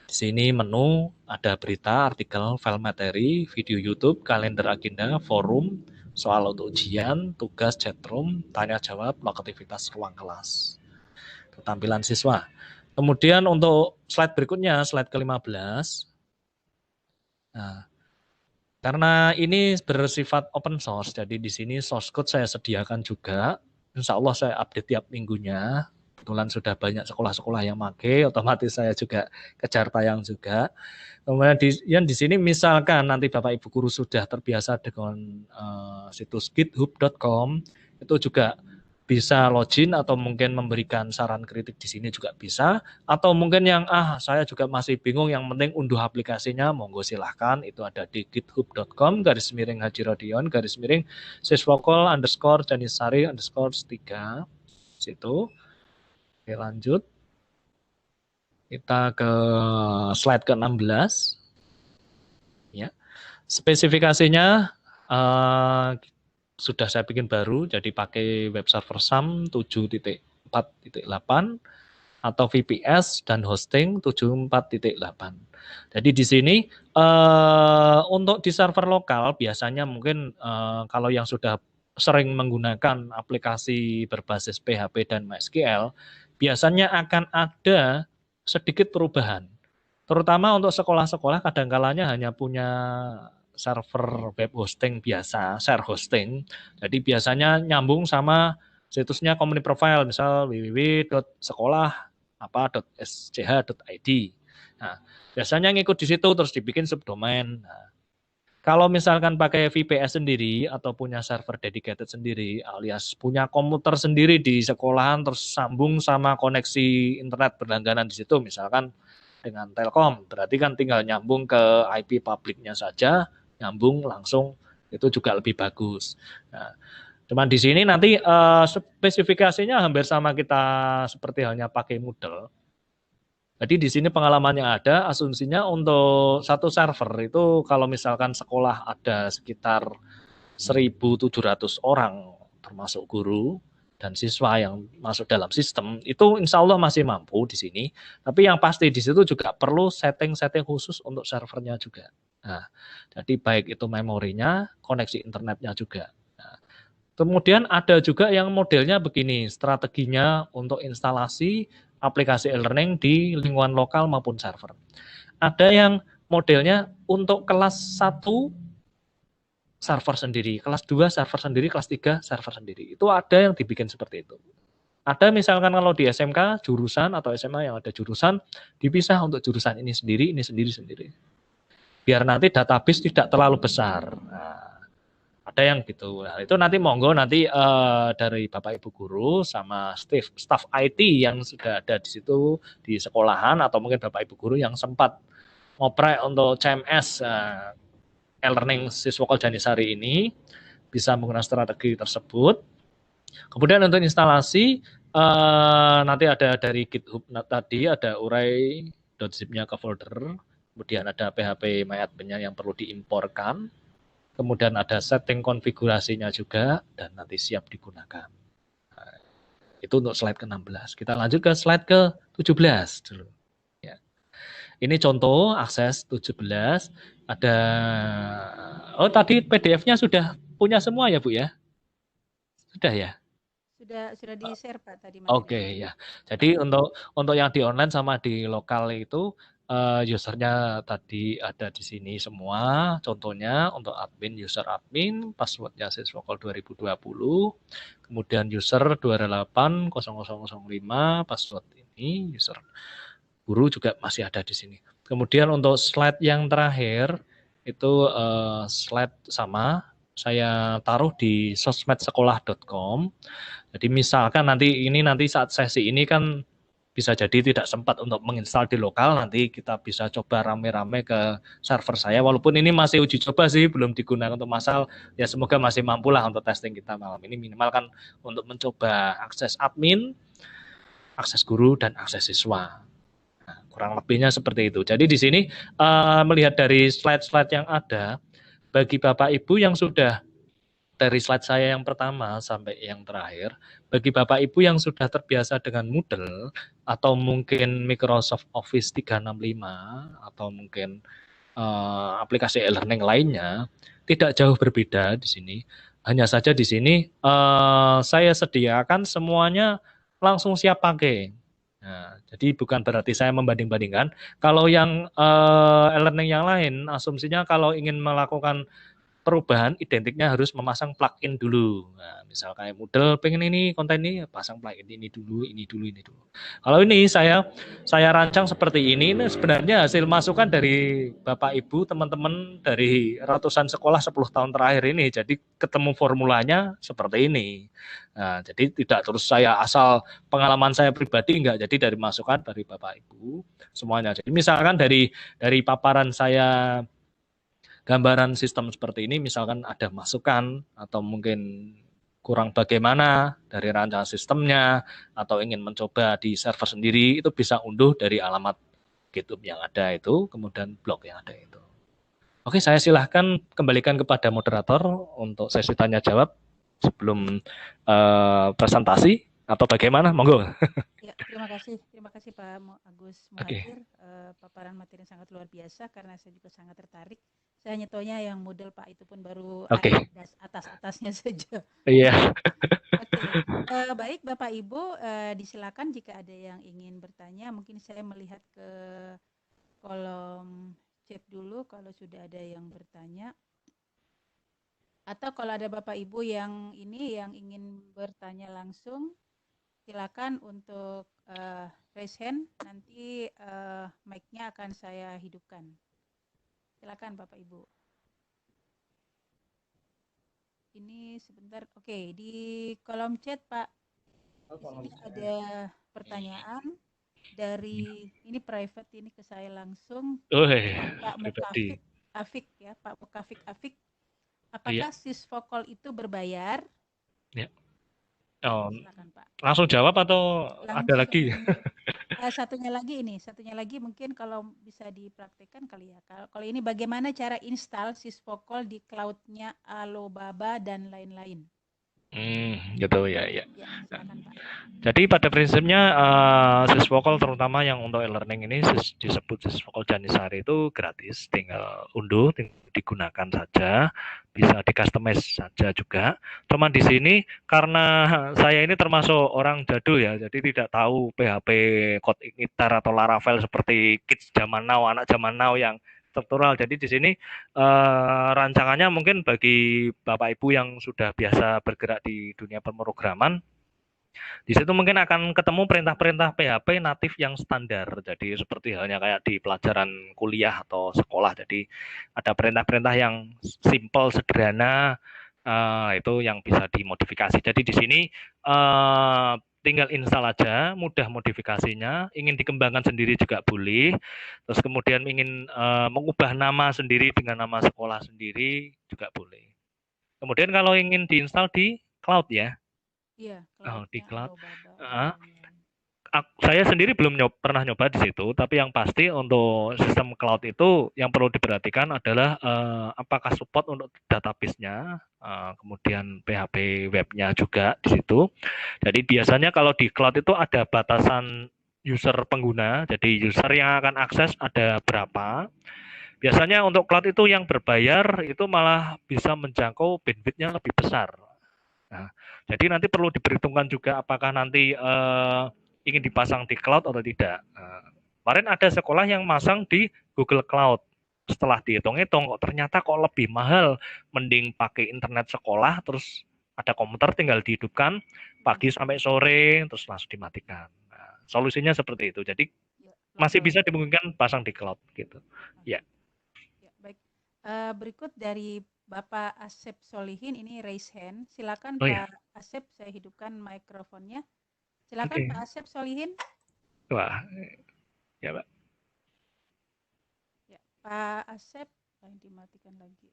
Di sini menu ada berita, artikel, file materi, video YouTube, kalender, agenda, forum, soal untuk ujian, tugas, chatroom, tanya jawab, log aktivitas ruang kelas. Tampilan siswa. Kemudian untuk slide berikutnya, slide ke-15. Nah, karena ini bersifat open source, jadi di sini source code saya sediakan juga. Insya Allah saya update tiap minggunya. Kebetulan sudah banyak sekolah-sekolah yang pakai, otomatis saya juga kejar tayang juga. Kemudian di sini misalkan nanti Bapak Ibu guru sudah terbiasa dengan situs github.com, itu juga bisa login atau mungkin memberikan saran kritik di sini juga bisa. Atau mungkin yang saya juga masih bingung, yang penting unduh aplikasinya, monggo silahkan. Itu ada di github.com/hajirotion_siswokol_janisari_3 situ. Oke, lanjut. Kita ke slide ke-16. Ya. Spesifikasinya sudah saya bikin baru, jadi pakai web server SAM 7.4.8 atau VPS dan hosting 74.8. Jadi di sini untuk di server lokal biasanya mungkin kalau yang sudah sering menggunakan aplikasi berbasis PHP dan MySQL, biasanya akan ada sedikit perubahan. Terutama untuk sekolah-sekolah kadang-kalanya hanya punya server web hosting biasa, share hosting. Jadi biasanya nyambung sama situsnya company profile, misal www.sekolah.sch.id. Nah, biasanya ngikut di situ terus dibikin subdomain. Nah, kalau misalkan pakai VPS sendiri atau punya server dedicated sendiri, alias punya komputer sendiri di sekolahan terus sambung sama koneksi internet berlangganan di situ, misalkan dengan Telkom, berarti kan tinggal nyambung ke IP publiknya saja, nyambung langsung, itu juga lebih bagus. Nah, cuman di sini nanti spesifikasinya hampir sama kita seperti halnya pakai Moodle. Jadi di sini pengalaman yang ada, asumsinya untuk satu server itu kalau misalkan sekolah ada sekitar 1.700 orang, termasuk guru dan siswa yang masuk dalam sistem, itu insya Allah masih mampu di sini. Tapi yang pasti di situ juga perlu setting-setting khusus untuk servernya juga. Nah, jadi baik itu memorinya, koneksi internetnya juga. Nah, kemudian ada juga yang modelnya begini, strateginya untuk instalasi aplikasi e-learning di lingkungan lokal maupun server. Ada yang modelnya untuk kelas 1 server sendiri, kelas 2 server sendiri, kelas 3 server sendiri. Itu ada yang dibikin seperti itu. Ada misalkan kalau di SMK jurusan atau SMA yang ada jurusan dipisah untuk jurusan ini sendiri. Biar nanti database tidak terlalu besar. Nah, ada yang gitu. Nah, itu nanti monggo nanti dari Bapak Ibu guru sama staff IT yang sudah ada di situ di sekolahan atau mungkin Bapak Ibu guru yang sempat ngoprek untuk CMS e-learning Siswokol Janisari ini bisa menggunakan strategi tersebut. Kemudian untuk instalasi nanti ada dari GitHub tadi ada urai.zip-nya ke folder, kemudian ada PHP MyAdmin-nya yang perlu diimporkan, kemudian ada setting konfigurasinya juga dan nanti siap digunakan. Nah, itu untuk slide ke-16. Kita lanjut ke slide ke-17 dulu. Ya. Ini contoh akses 17. Ada, tadi PDF-nya sudah punya semua ya Bu ya? Sudah ya? Sudah di-share Pak tadi. Oke, ya. Jadi untuk yang di online sama di lokal itu usernya tadi ada di sini semua. Contohnya untuk admin, user admin, passwordnya Siswokol 2020, kemudian user 2880005, password ini, user guru juga masih ada di sini. Kemudian untuk slide yang terakhir itu slide sama saya taruh di sosmedsekolah.com. Jadi misalkan nanti saat sesi ini kan bisa jadi tidak sempat untuk menginstal di lokal, nanti kita bisa coba rame-rame ke server saya. Walaupun ini masih uji coba sih, belum digunakan untuk masalah, ya semoga masih mampulah untuk testing kita malam ini. Minimal kan untuk mencoba akses admin, akses guru, dan akses siswa. Nah, kurang lebihnya seperti itu. Jadi di sini melihat dari slide-slide yang ada, bagi Bapak Ibu yang sudah dari slide saya yang pertama sampai yang terakhir, bagi Bapak Ibu yang sudah terbiasa dengan Moodle atau mungkin Microsoft Office 365 atau mungkin aplikasi e-learning lainnya, tidak jauh berbeda di sini. Hanya saja di sini saya sediakan semuanya langsung siap pakai. Nah, jadi bukan berarti saya membanding-bandingkan. Kalau yang e-learning yang lain, asumsinya kalau ingin melakukan perubahan identiknya harus memasang plugin dulu. Nah, misal kayak Moodle pengen ini konten ini pasang plugin ini dulu, ini dulu, ini dulu. Kalau ini saya rancang seperti ini sebenarnya hasil masukan dari Bapak Ibu, teman-teman dari ratusan sekolah 10 tahun terakhir ini. Jadi ketemu formulanya seperti ini. Nah, jadi tidak terus saya asal pengalaman saya pribadi enggak, jadi dari masukan dari Bapak Ibu semuanya. Jadi misalkan dari paparan saya gambaran sistem seperti ini, misalkan ada masukan atau mungkin kurang bagaimana dari rancangan sistemnya atau ingin mencoba di server sendiri, itu bisa unduh dari alamat GitHub yang ada itu, kemudian blog yang ada itu. Oke, saya silahkan kembalikan kepada moderator untuk sesi tanya jawab sebelum presentasi atau bagaimana, monggo. Ya, terima kasih Pak Agus Muhajir. Paparan materi yang sangat luar biasa karena saya juga sangat tertarik. Saya hanya taunya yang model Pak itu pun baru atas-atasnya saja. Iya. Baik Bapak Ibu, disilakan jika ada yang ingin bertanya. Mungkin saya melihat ke kolom chat dulu kalau sudah ada yang bertanya. Atau kalau ada Bapak Ibu yang ingin bertanya langsung, silakan untuk raise hand, nanti mic-nya akan saya hidupkan. Silakan Bapak Ibu. Ini sebentar, oke, di kolom chat Pak, di sini ada pertanyaan dari, ini private, ini ke saya langsung, Pak Mukafik Afik ya, Pak Mukafik Afik. Apakah Sysvocol itu berbayar? Ya. Oh, silakan, Pak. Langsung jawab atau ada lagi? Satunya lagi mungkin kalau bisa dipraktikkan kali ya. Kalau ini bagaimana cara install Sysvocol di cloud-nya Alibaba dan lain-lain? Gitu ya. Silakan, Pak. Jadi pada prinsipnya Sysvocol terutama yang untuk e-learning ini disebut Sysvocol Janisari itu gratis, tinggal unduh, tinggal digunakan saja, bisa di-customize saja juga. Cuman di sini karena saya ini termasuk orang jadul ya, jadi tidak tahu PHP CodeIgniter atau Laravel seperti kids zaman now, anak zaman now yang struktural. Jadi di sini rancangannya mungkin bagi Bapak Ibu yang sudah biasa bergerak di dunia pemrograman, di situ mungkin akan ketemu perintah-perintah PHP natif yang standar. Jadi seperti halnya kayak di pelajaran kuliah atau sekolah. Jadi ada perintah-perintah yang simple, sederhana, itu yang bisa dimodifikasi. Jadi di sini tinggal install aja, mudah modifikasinya. Ingin dikembangkan sendiri juga boleh. Terus kemudian ingin mengubah nama sendiri dengan nama sekolah sendiri juga boleh. Kemudian kalau ingin diinstal di cloud ya. Iya, di cloud. Saya sendiri belum pernah nyoba di situ, tapi yang pasti untuk sistem cloud itu yang perlu diperhatikan adalah apakah support untuk database-nya, kemudian PHP webnya juga di situ. Jadi biasanya kalau di cloud itu ada batasan user pengguna, jadi user yang akan akses ada berapa. Biasanya untuk cloud itu yang berbayar itu malah bisa menjangkau bandwidth-nya lebih besar. Nah, jadi nanti perlu diperhitungkan juga apakah nanti ingin dipasang di cloud atau tidak. Kemarin ada sekolah yang masang di Google Cloud. Setelah dihitung-hitung, ternyata kok lebih mahal. Mending pakai internet sekolah, terus ada komputer tinggal dihidupkan pagi sampai sore, terus langsung dimatikan. Nah, solusinya seperti itu. Jadi masih bisa dimungkinkan pasang di cloud gitu. Ya. Baik. Berikut dari Bapak Asep Solihin, ini raise hand. Silakan Pak Asep, saya hidupkan mikrofonnya. Silakan Pak Asep Solihin. Wah, ya Pak. Ya, Pak Asep, dimatikan lagi.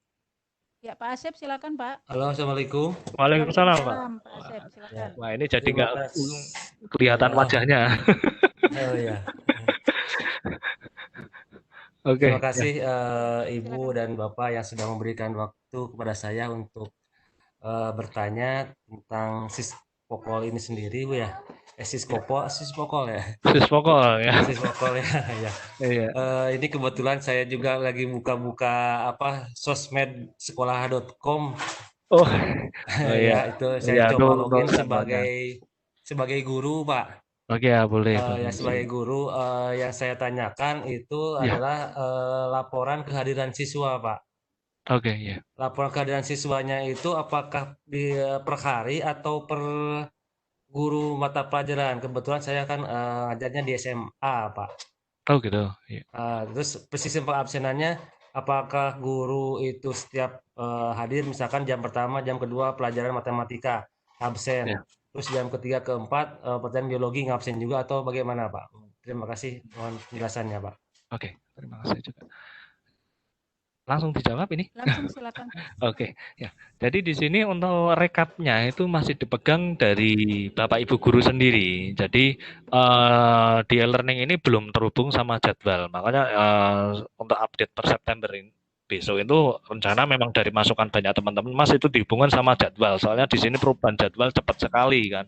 Ya Pak Asep, silakan Pak. Halo, assalamualaikum. Waalaikumsalam Pak. Pak Asep, silakan. Wah, ini jadi nggak kelihatan wajahnya. Oh ya. Oke. Terima kasih Ibu dan Bapak yang sudah memberikan waktu kepada saya untuk bertanya tentang Sysvocol ini sendiri, Bu ya. Sysvocol ya. Sysvocol ya. Sysvocol ya. Iya. Ini kebetulan saya juga lagi buka-buka sosmedsekolah.com. Iya. Itu saya coba login sebagai guru, Pak. Oke ya, boleh, Ya boleh. sebagai guru, yang saya tanyakan itu Ya, adalah laporan kehadiran siswa, Pak. oke ya. Laporan kehadiran siswanya itu apakah per hari atau per guru mata pelajaran? Kebetulan saya kan ngajarnya di SMA, Pak. Oh gitu. Ya. Terus sistem pengabsenannya, apakah guru itu setiap hadir, misalkan jam pertama, jam kedua pelajaran matematika absen, Ya. terus jam ketiga, keempat pelajaran biologi ngabsen juga atau bagaimana, Pak? Terima kasih, mohon penjelasannya, Pak. Oke, terima kasih juga. Langsung dijawab ini? Langsung silakan. Oke, ya. Jadi di sini untuk rekapnya itu masih dipegang dari Bapak Ibu guru sendiri. Jadi di e-learning ini belum terhubung sama jadwal. Makanya untuk update per September ini besok itu rencana memang dari masukan banyak teman-teman Mas itu dihubungkan sama jadwal. Soalnya di sini perubahan jadwal cepat sekali kan.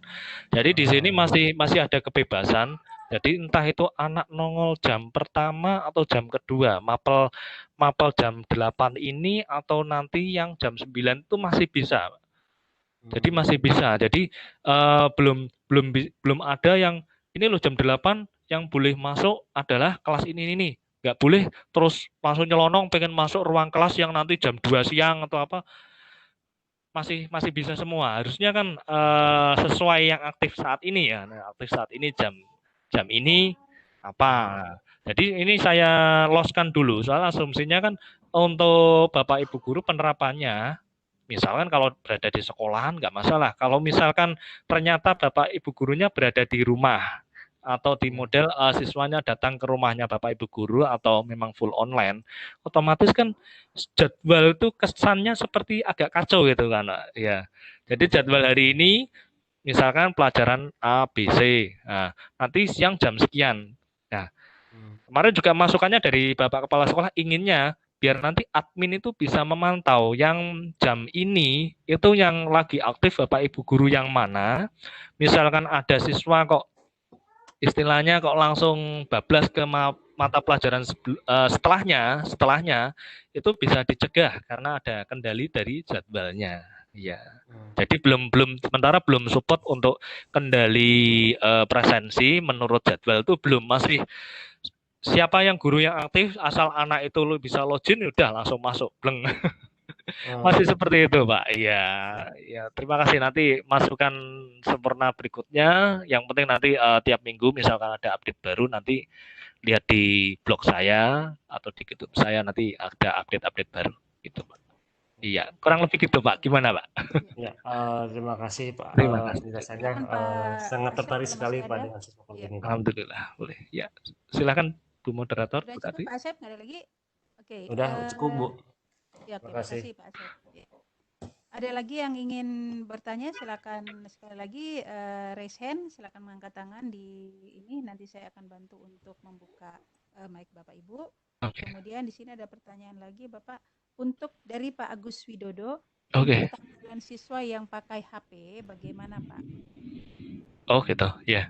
Jadi di sini masih ada kebebasan. Jadi entah itu anak nongol jam pertama atau jam kedua, mapel jam 8 ini atau nanti yang jam 9 itu masih bisa. Jadi masih bisa. Jadi belum ada yang ini loh jam 8 yang boleh masuk adalah kelas ini. Nggak boleh terus langsung nyelonong pengen masuk ruang kelas yang nanti jam 2 siang atau apa. Masih bisa semua. Harusnya kan sesuai yang aktif saat ini ya. Nah, aktif saat ini jam ini apa. Jadi ini saya loskan dulu. Soal asumsinya kan untuk Bapak Ibu guru penerapannya, misalkan kalau berada di sekolahan nggak masalah. Kalau misalkan ternyata Bapak Ibu gurunya berada di rumah atau di model siswanya datang ke rumahnya Bapak Ibu guru atau memang full online, otomatis kan jadwal itu kesannya seperti agak kacau gitu kan, ya. Jadi jadwal hari ini misalkan pelajaran A, B, C, nah, nanti siang jam sekian. Nah, kemarin juga masukannya dari Bapak Kepala Sekolah inginnya biar nanti admin itu bisa memantau yang jam ini itu yang lagi aktif Bapak Ibu guru yang mana. Misalkan ada siswa kok istilahnya kok langsung bablas ke mata pelajaran setelahnya itu bisa dicegah karena ada kendali dari jadwalnya. Ya. Jadi sementara belum support untuk kendali presensi menurut jadwal itu masih siapa yang guru yang aktif asal anak itu bisa login udah langsung masuk bleng. Masih seperti itu, Pak. Iya, ya. Terima kasih. Nanti masukan sempurna berikutnya. Yang penting nanti tiap minggu misalkan ada update baru nanti lihat di blog saya atau di YouTube saya nanti ada update-update baru gitu, Pak. Iya, kurang lebih gitu, Pak. Gimana, Pak? Ya, terima kasih, Pak. Terima kasih. Penjelasannya Pak sangat tertarik Asep, sekali, masih Pak, ada? dengan sistem Iya. ini. Alhamdulillah, boleh. Ya, silakan Bu Moderator. Sudah Bu cukup Tati. Pak Asep, nggak ada lagi? Oke. Udah cukup, Bu. Ya, oke, Terima kasih. makasih Pak Asep. Ya. Ada lagi yang ingin bertanya, silakan sekali lagi raise hand, silakan mengangkat tangan di ini, nanti saya akan bantu untuk membuka mic Bapak Ibu. Oke. Kemudian di sini ada pertanyaan lagi Bapak, untuk dari Pak Agus Widodo, Oke. untuk tampilan siswa yang pakai HP bagaimana Pak? Oh gitu, ya.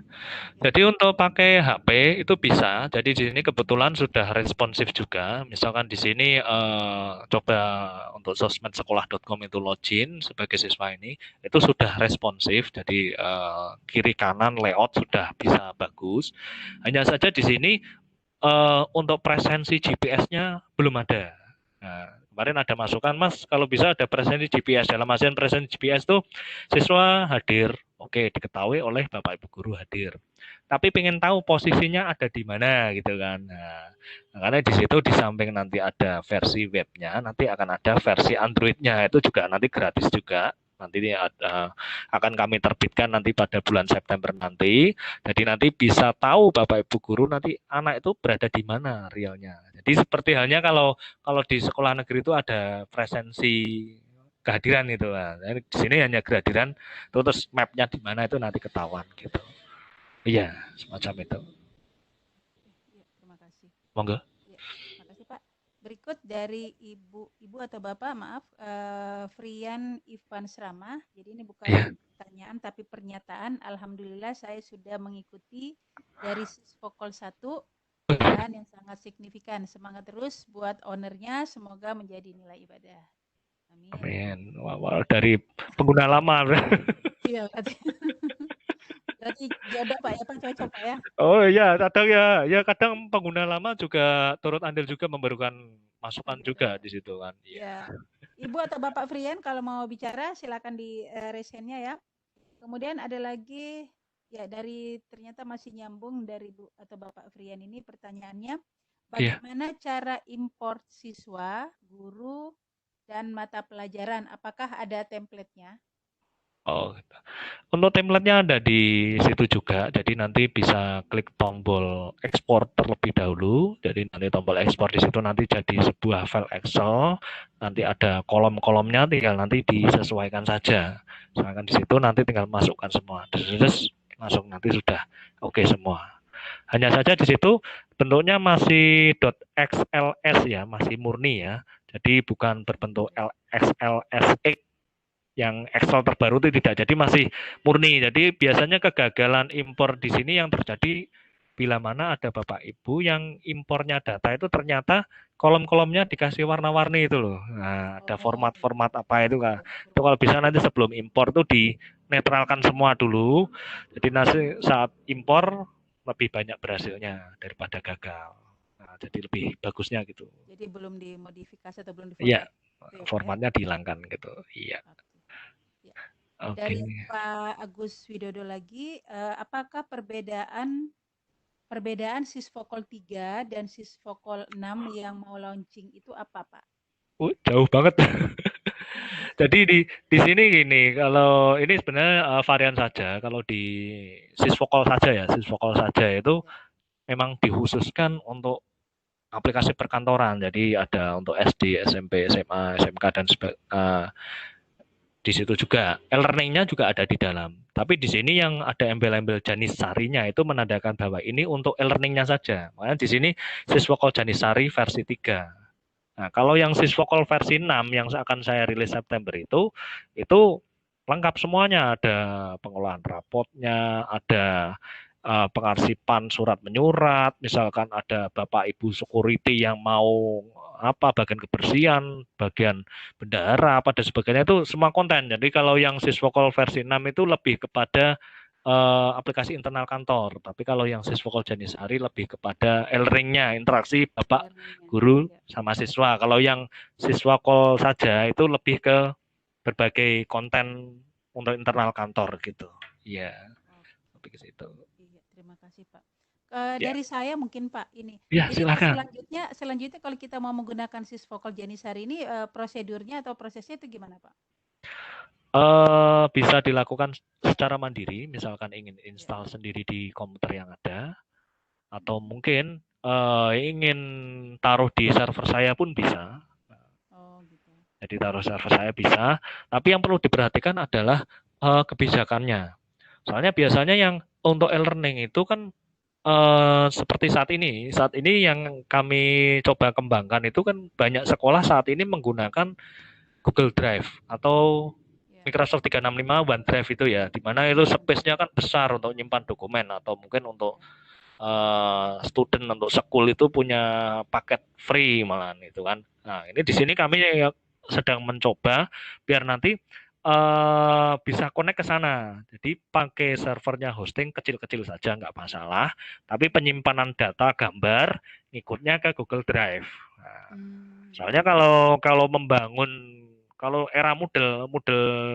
Jadi untuk pakai HP itu bisa. Jadi di sini kebetulan sudah responsif juga. Misalkan di sini coba untuk sosmedsekolah.com itu login sebagai siswa ini, itu sudah responsif. Jadi kiri kanan layout sudah bisa bagus. Hanya saja di sini untuk presensi GPS-nya belum ada. Nah, kemarin ada masukan, Mas, kalau bisa ada presensi GPS. Dalam artian presensi GPS itu siswa hadir, oke, diketahui oleh Bapak Ibu guru hadir. Tapi pengen tahu posisinya ada di mana gitu kan. Nah, karena di situ di samping nanti ada versi webnya, nanti akan ada versi Android-nya, itu juga nanti gratis juga. Nanti akan kami terbitkan nanti pada bulan September nanti. Jadi nanti bisa tahu Bapak Ibu guru nanti anak itu berada di mana realnya. Jadi seperti halnya kalau di sekolah negeri itu ada presensi kehadiran itu. Nah, di sini hanya kehadiran, terus mapnya di mana itu nanti ketahuan gitu. Iya, semacam itu. Ya, terima kasih. Monggo. Ya, terima kasih Pak. Berikut dari Ibu atau Bapak, maaf, Frian Ivan Srama. Jadi ini bukan pertanyaan tapi pernyataan. Alhamdulillah saya sudah mengikuti dari Sispokol 1 dan yang sangat signifikan. Semangat terus buat ownernya, semoga menjadi nilai ibadah. Amin. Amin. Wah, dari pengguna lama. Iya, Berarti jodoh Pak ya, Pak cocok Pak ya. Oh iya, kadang ya kadang pengguna lama juga turut andil juga memberikan masukan juga di situ kan. Iya. Ya. Ibu atau Bapak Frian kalau mau bicara silakan di resennya ya. Kemudian ada lagi ya dari ternyata masih nyambung dari Bu atau Bapak Frian ini pertanyaannya, Iya. bagaimana cara import siswa, guru, dan mata pelajaran? Apakah ada template-nya? Oh, gitu. Untuk template-nya ada di situ juga. Jadi nanti bisa klik tombol ekspor terlebih dahulu. Jadi nanti tombol ekspor di situ nanti jadi sebuah file Excel. Nanti ada kolom-kolomnya, tinggal nanti disesuaikan saja. Sesuaikan di situ nanti tinggal masukkan semua. Terus langsung nanti sudah oke semua. Hanya saja di situ bentuknya masih .xls ya, masih murni ya. Jadi bukan berbentuk XLSX yang Excel terbaru itu tidak, jadi masih murni. Jadi biasanya kegagalan impor di sini yang terjadi bila mana ada Bapak Ibu yang impornya data itu ternyata kolom-kolomnya dikasih warna-warni itu loh. Nah, ada format-format apa itu kan. Itu kalau bisa nanti sebelum impor tuh dinetralkan semua dulu. Jadi nanti saat impor lebih banyak berhasilnya daripada gagal. Nah, jadi lebih bagusnya gitu. Jadi belum dimodifikasi atau belum Iya, diformat. formatnya dihilangkan gitu. Iya. Dari Oke. Pak Agus Widodo lagi, apakah perbedaan Sisfokol 3 dan Sisfokol 6 yang mau launching itu apa, Pak? Jauh banget. Jadi di sini gini, kalau ini sebenarnya varian saja. Kalau di Sisvokol saja ya, Sisvokol saja itu memang dikhususkan untuk aplikasi perkantoran. Jadi ada untuk SD, SMP, SMA, SMK dan di situ juga. E-learning-nya juga ada di dalam. Tapi di sini yang ada embel-embel Janisarinya itu menandakan bahwa ini untuk e-learning-nya saja. Makanya di sini Sisvokol Janisari versi 3. Nah, kalau yang Sisvokol versi 6 yang akan saya rilis September itu lengkap semuanya. Ada pengolahan rapotnya, ada pengarsipan surat menyurat, misalkan ada Bapak Ibu security yang mau bagian kebersihan, bagian bendahara, apa dan sebagainya itu semua konten. Jadi kalau yang Sisvokol versi 6 itu lebih kepada aplikasi internal kantor. Tapi kalau yang Sisvokol Janisari lebih kepada e-learning-nya, interaksi Bapak guru sama siswa. Kalau yang Sisvokol saja itu lebih ke berbagai konten untuk internal kantor gitu. Iya. Lebih ke situ. Iya, terima kasih Pak. Dari saya mungkin Pak ini. Ya, Jadi silakan. selanjutnya kalau kita mau menggunakan Sisvokol Janisari ini prosedurnya atau prosesnya itu gimana Pak? Bisa dilakukan secara mandiri, misalkan ingin install sendiri di komputer yang ada, atau mungkin ingin taruh di server saya pun bisa. Gitu. Jadi taruh server saya bisa, tapi yang perlu diperhatikan adalah kebijakannya. Soalnya biasanya yang untuk e-learning itu kan seperti saat ini yang kami coba kembangkan itu kan banyak sekolah saat ini menggunakan Google Drive atau Microsoft 365 OneDrive itu ya, di mana itu space-nya kan besar untuk nyimpan dokumen atau mungkin untuk student untuk school itu punya paket free malahan itu kan. Nah, ini di sini kami sedang mencoba biar nanti bisa connect ke sana. Jadi pakai servernya hosting kecil-kecil saja nggak masalah, tapi penyimpanan data gambar ngikutnya ke Google Drive. Nah, soalnya kalau membangun kalau era Moodle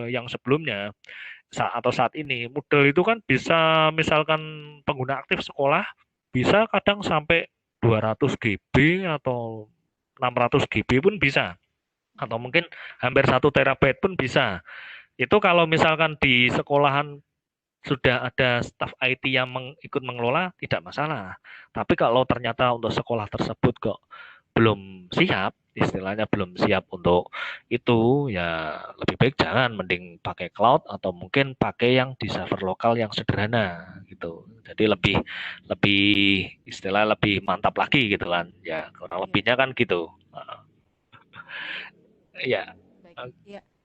yang sebelumnya atau saat ini Moodle itu kan bisa misalkan pengguna aktif sekolah bisa kadang sampai 200 GB atau 600 GB pun bisa atau mungkin hampir 1 terabyte pun bisa. Itu kalau misalkan di sekolahan sudah ada staf IT yang ikut mengelola tidak masalah. Tapi kalau ternyata untuk sekolah tersebut kok belum siap, istilahnya belum siap untuk itu, ya lebih baik jangan, mending pakai cloud atau mungkin pakai yang di server lokal yang sederhana gitu. Jadi lebih istilah lebih mantap lagi gitu kan. Ya, kurang lebihnya kan gitu. Iya.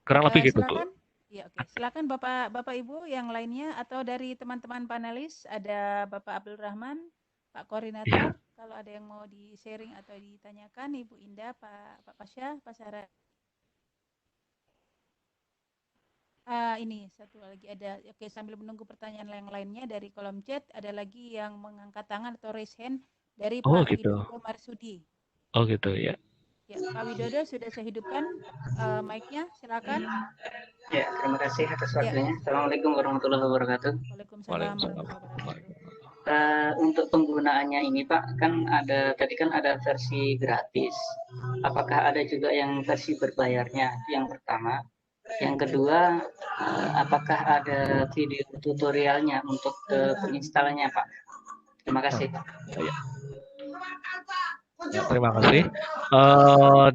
Kurang lebih gitu, Bu. Ya, oke. Silakan Bapak Ibu yang lainnya atau dari teman-teman panelis ada Bapak Abdul Rahman, Pak Koordinator, kalau ada yang mau di-sharing atau ditanyakan, Ibu Indah, Pak Pasya, Pak Sarah. Ini satu lagi ada. Oke, sambil menunggu pertanyaan yang lainnya dari kolom chat, ada lagi yang mengangkat tangan atau raise hand dari Oh Pak gitu. Widodo Marsudi. Oh gitu ya. Ya, Pak Widodo sudah saya hidupkan mic-nya, silakan. Ya, terima kasih atas Ya. waktunya. Assalamualaikum warahmatullahi wabarakatuh. Waalaikumsalam warahmatullahi wabarakatuh. Untuk penggunaannya ini Pak, tadi kan ada versi gratis. Apakah ada juga yang versi berbayarnya? Yang pertama. Yang kedua, apakah ada video tutorialnya untuk penginstalannya Pak? Terima kasih Pak. Ya, terima kasih.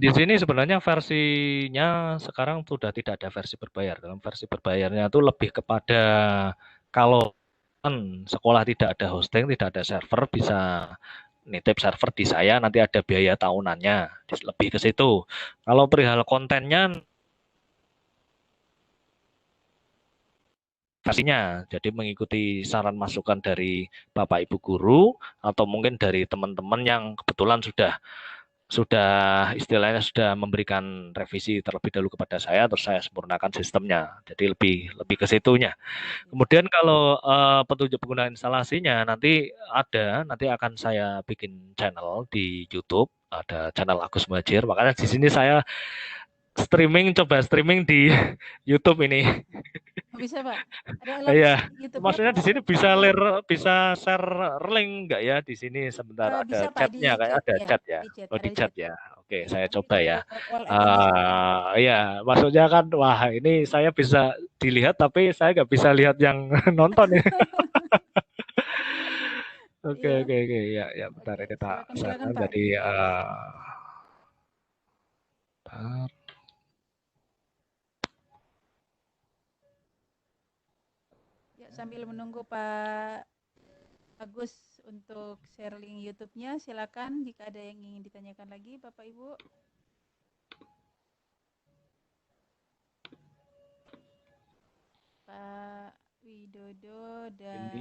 Di sini sebenarnya versinya sekarang sudah tidak ada versi berbayar. Dalam versi berbayarnya itu lebih kepada kalau sekolah tidak ada hosting, tidak ada server, bisa nitip server di saya, nanti ada biaya tahunannya, lebih ke situ. Kalau perihal kontennya, versinya, jadi mengikuti saran masukan dari Bapak Ibu guru atau mungkin dari teman-teman yang kebetulan sudah istilahnya sudah memberikan revisi terlebih dahulu kepada saya, terus saya sempurnakan sistemnya. Jadi lebih ke situnya. Kemudian kalau petunjuk penggunaan instalasinya nanti akan saya bikin channel di YouTube, ada channel Agus Muhajir. Makanya di sini saya coba streaming di YouTube ini. Bisa Pak? Iya, maksudnya di sini bisa share link nggak ya di sini sebentar ada Pak, chatnya kayak ada chat ya. Oh di chat ya. Oke, saya coba ya. Iya, maksudnya kan wah ini saya bisa dilihat tapi saya nggak bisa lihat yang nonton ya. Oke ya bentar ini tak silakan jadi sambil menunggu Pak Agus untuk share link YouTube-nya, silakan jika ada yang ingin ditanyakan lagi Bapak Ibu. Pak Widodo dan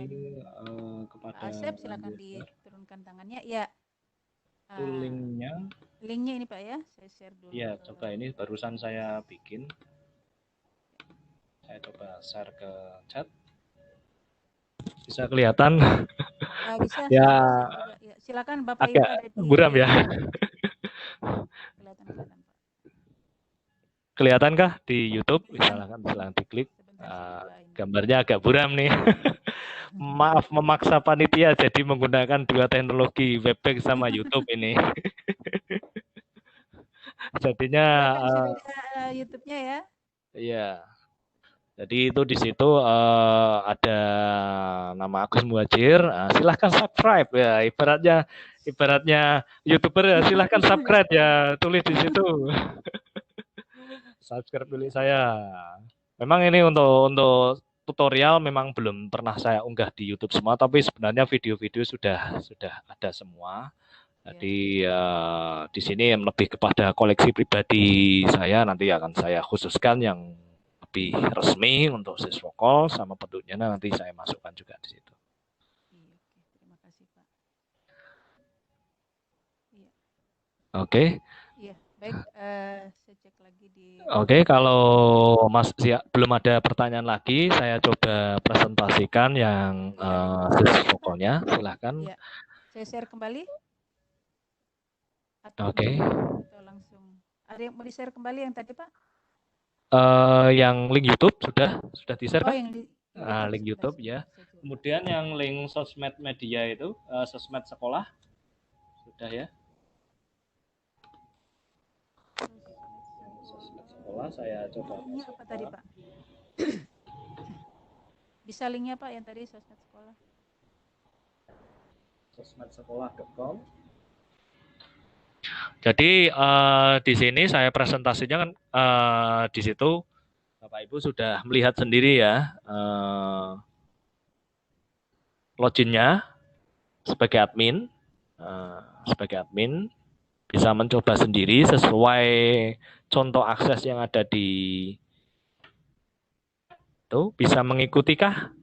Pak Asep, silakan diturunkan tangannya. Ya. Linknya ini Pak ya, saya share dulu. Iya, coba ini barusan saya bikin. Saya coba share ke chat. Bisa kelihatan? Bisa. Ya. Silakan Bapak Ibu ada di buram ya. Kelihatankah di YouTube? Silakan diklik. Gambarnya agak buram nih. Maaf memaksa panitia jadi menggunakan dua teknologi webpack sama YouTube ini. Jadinya YouTube-nya ya. Iya. Jadi itu di situ ada nama Agus Muhajir. Silahkan subscribe ya. Ibaratnya YouTuber ya, silahkan subscribe ya. Tulis di situ. Subscribe dulu saya. Memang ini untuk tutorial memang belum pernah saya unggah di YouTube semua, tapi sebenarnya video-video sudah ada semua. Jadi di sini yang lebih kepada koleksi pribadi saya, nanti akan saya khususkan yang lebih resmi untuk Siswokol sama bentuknya nanti saya masukkan juga di situ. Terima kasih Pak. Oke. Iya, baik. Saya cek lagi di. Oke, kalau belum ada pertanyaan lagi, saya coba presentasikan yang Siswokolnya. Silakan. Ya. Saya share kembali. Oke. Atau langsung. Ada yang mau di-share kembali yang tadi Pak? Yang link YouTube sudah di-share Pak? Link YouTube ya. Kemudian yang link sosmed media itu, sosmed sekolah sudah ya. Sosmed sekolah saya coba. Linknya apa tadi Pak? Bisa linknya Pak yang tadi sosmed sekolah? Sosmedsekolah.com. Jadi di sini saya presentasinya kan di situ Bapak Ibu sudah melihat sendiri ya loginnya sebagai admin bisa mencoba sendiri sesuai contoh akses yang ada di itu bisa mengikuti kah?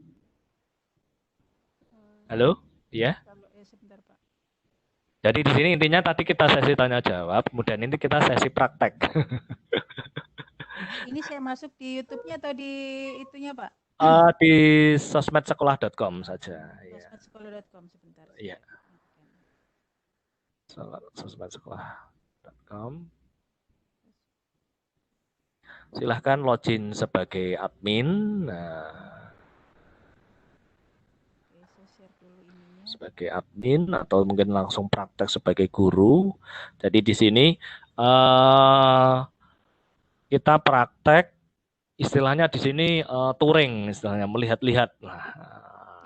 Halo, ya? Jadi di sini intinya tadi kita sesi tanya jawab, kemudian ini kita sesi praktek. Ini saya masuk di YouTube-nya atau di itunya, Pak? Di sosmedsekolah.com saja. Ya. Sosmedsekolah.com sebentar. Iya. Sosmedsekolah.com. Silahkan login sebagai admin. Nah, Oke, saya share dulu ininya. sebagai admin atau mungkin langsung praktek sebagai guru. Jadi di sini kita praktek, istilahnya di sini touring, istilahnya melihat-lihat. Nah,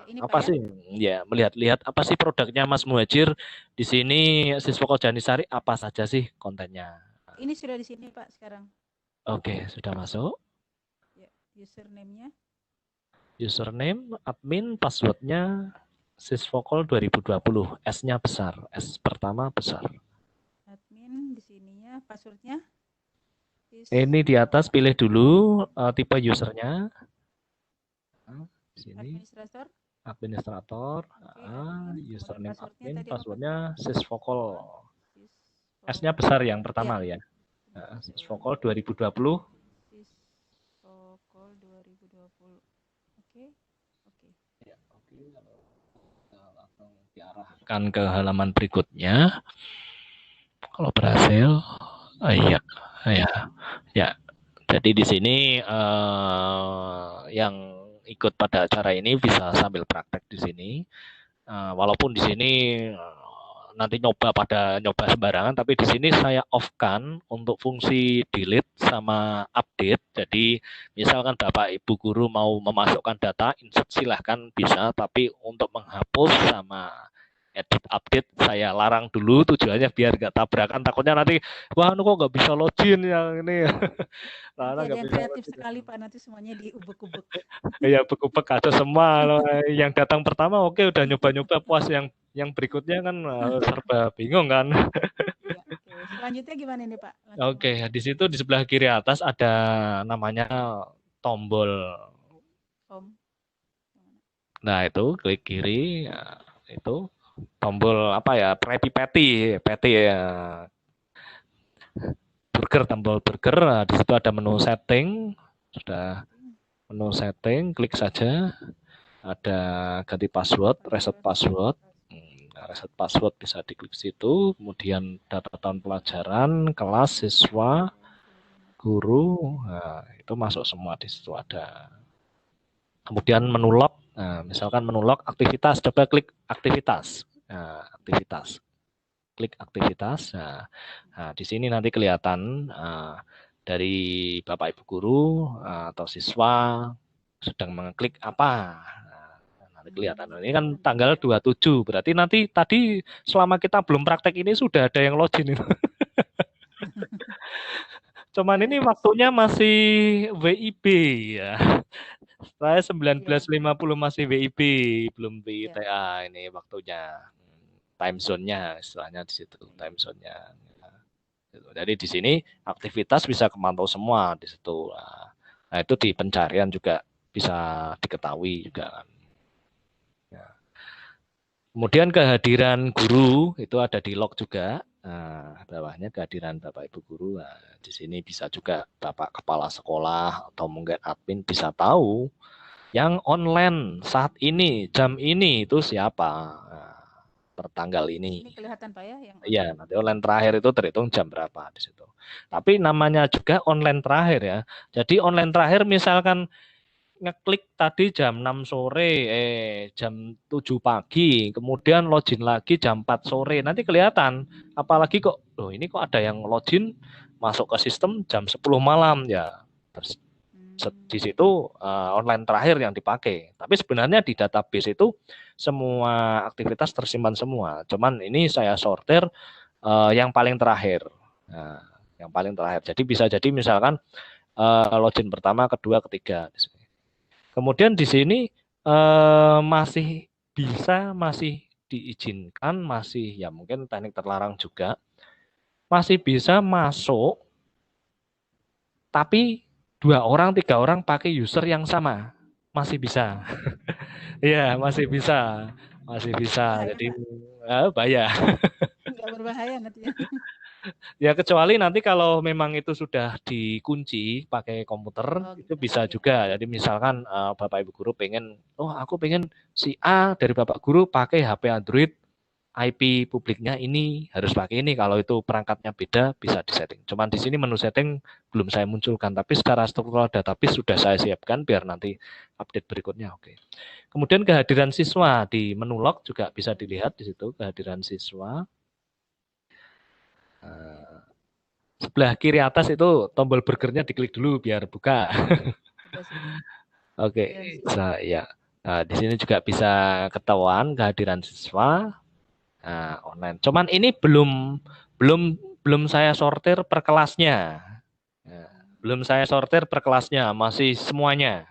ini apa Pak, sih? Ya, melihat-lihat apa sih produknya Mas Muhajir di sini Siswokol Janisari, apa saja sih kontennya? ini sudah di sini Pak sekarang. Oke, sudah masuk. Ya, username-nya. Username, admin, passwordnya Siswokol 2020. S-nya besar, S pertama besar. Admin di sininya, passwordnya. Ini di atas pilih dulu tipe usernya. Di sini. Administrator. Username admin, passwordnya Siswokol. S-nya besar yang pertama ya. Siswokol 2020. Siswokol 2020. Oke. Ya, oke. Langsung diarahkan ke halaman berikutnya. Kalau berhasil, ya. Jadi di sini yang ikut pada acara ini bisa sambil praktek di sini. Walaupun di sini nanti nyoba sembarangan, tapi di sini saya off-kan untuk fungsi delete sama update. Jadi misalkan Bapak Ibu guru mau memasukkan data, insert silahkan bisa, tapi untuk menghapus sama edit update saya larang dulu, tujuannya biar nggak tabrakan, takutnya nanti wah kok nggak bisa login yang ini. Nah, ada yang kreatif sekali Pak, nanti semuanya diubek-ubek. Ya ubek-ubek kacau semua. Yang datang pertama oke udah nyoba-nyoba puas, yang berikutnya kan serba bingung kan. Ya, oke. Selanjutnya gimana nih Pak? Oke, di situ di sebelah kiri atas ada namanya tombol. Nah itu klik kiri, itu tombol apa ya, patty ya. Burger, tombol burger. Nah, di situ ada menu setting, sudah menu setting, klik saja. Ada ganti password, reset password. Reset password bisa diklik situ. Kemudian data tahun pelajaran, kelas, siswa, guru. Nah, itu masuk semua di situ ada. Kemudian menu log. Nah, misalkan menu log aktivitas, coba klik aktivitas. Nah, aktivitas. Klik aktivitas. Nah, di sini nanti kelihatan dari Bapak Ibu guru atau siswa sedang mengklik apa. Nah, nanti kelihatan. Ini kan tanggal 27. Berarti nanti tadi selama kita belum praktek ini sudah ada yang login itu. Cuman ini waktunya masih WIB ya. Saya 19.50 masih WIB, belum WITA ini waktunya. Time zone-nya istilahnya di situ, time zone-nya. Jadi di sini aktivitas bisa kemantau semua di situ. Nah, itu di pencarian juga bisa diketahui juga kan. Ya. Kemudian kehadiran guru itu ada di log juga. Nah, bawahnya kehadiran Bapak Ibu guru. Nah, di sini bisa juga Bapak Kepala Sekolah atau mungkin admin bisa tahu yang online saat ini, jam ini itu siapa. Nah, pertanggal ini. Ini kelihatan Pak ya? Iya, nanti online terakhir itu terhitung jam berapa di situ. Tapi namanya juga online terakhir ya. Jadi online terakhir misalkan ngeklik tadi jam 6 sore, jam 7 pagi, kemudian login lagi jam 4 sore. Nanti kelihatan, apalagi kok, loh ini kok ada yang login masuk ke sistem jam 10 malam ya. Di situ online terakhir yang dipakai. Tapi sebenarnya di database itu semua aktivitas tersimpan semua. Cuman ini saya sortir yang paling terakhir. Nah, yang paling terakhir. Jadi bisa jadi misalkan login pertama, kedua, ketiga. Kemudian di sini masih diizinkan, masih ya mungkin teknik terlarang juga. Masih bisa masuk, tapi 2 orang, 3 orang pakai user yang sama. Masih bisa. Iya, masih bisa. Jadi bahaya. Enggak berbahaya nanti ya. Ya kecuali nanti kalau memang itu sudah dikunci pakai komputer, itu gitu bisa ya. juga. Jadi misalkan Bapak Ibu guru pengen, aku pengen si A dari Bapak guru pakai HP Android, IP publiknya ini harus pakai ini. Kalau itu perangkatnya beda bisa disetting. Cuman di sini menu setting belum saya munculkan, tapi secara struktural database sudah saya siapkan biar nanti update berikutnya. Oke. Kemudian kehadiran siswa di menu log juga bisa dilihat di situ kehadiran siswa. Sebelah kiri atas itu tombol burgernya diklik dulu biar buka. Oke, ya. Nah, di sini juga bisa ketahuan kehadiran siswa online. Cuman ini belum saya sortir per kelasnya. Nah, belum saya sortir per kelasnya, masih semuanya.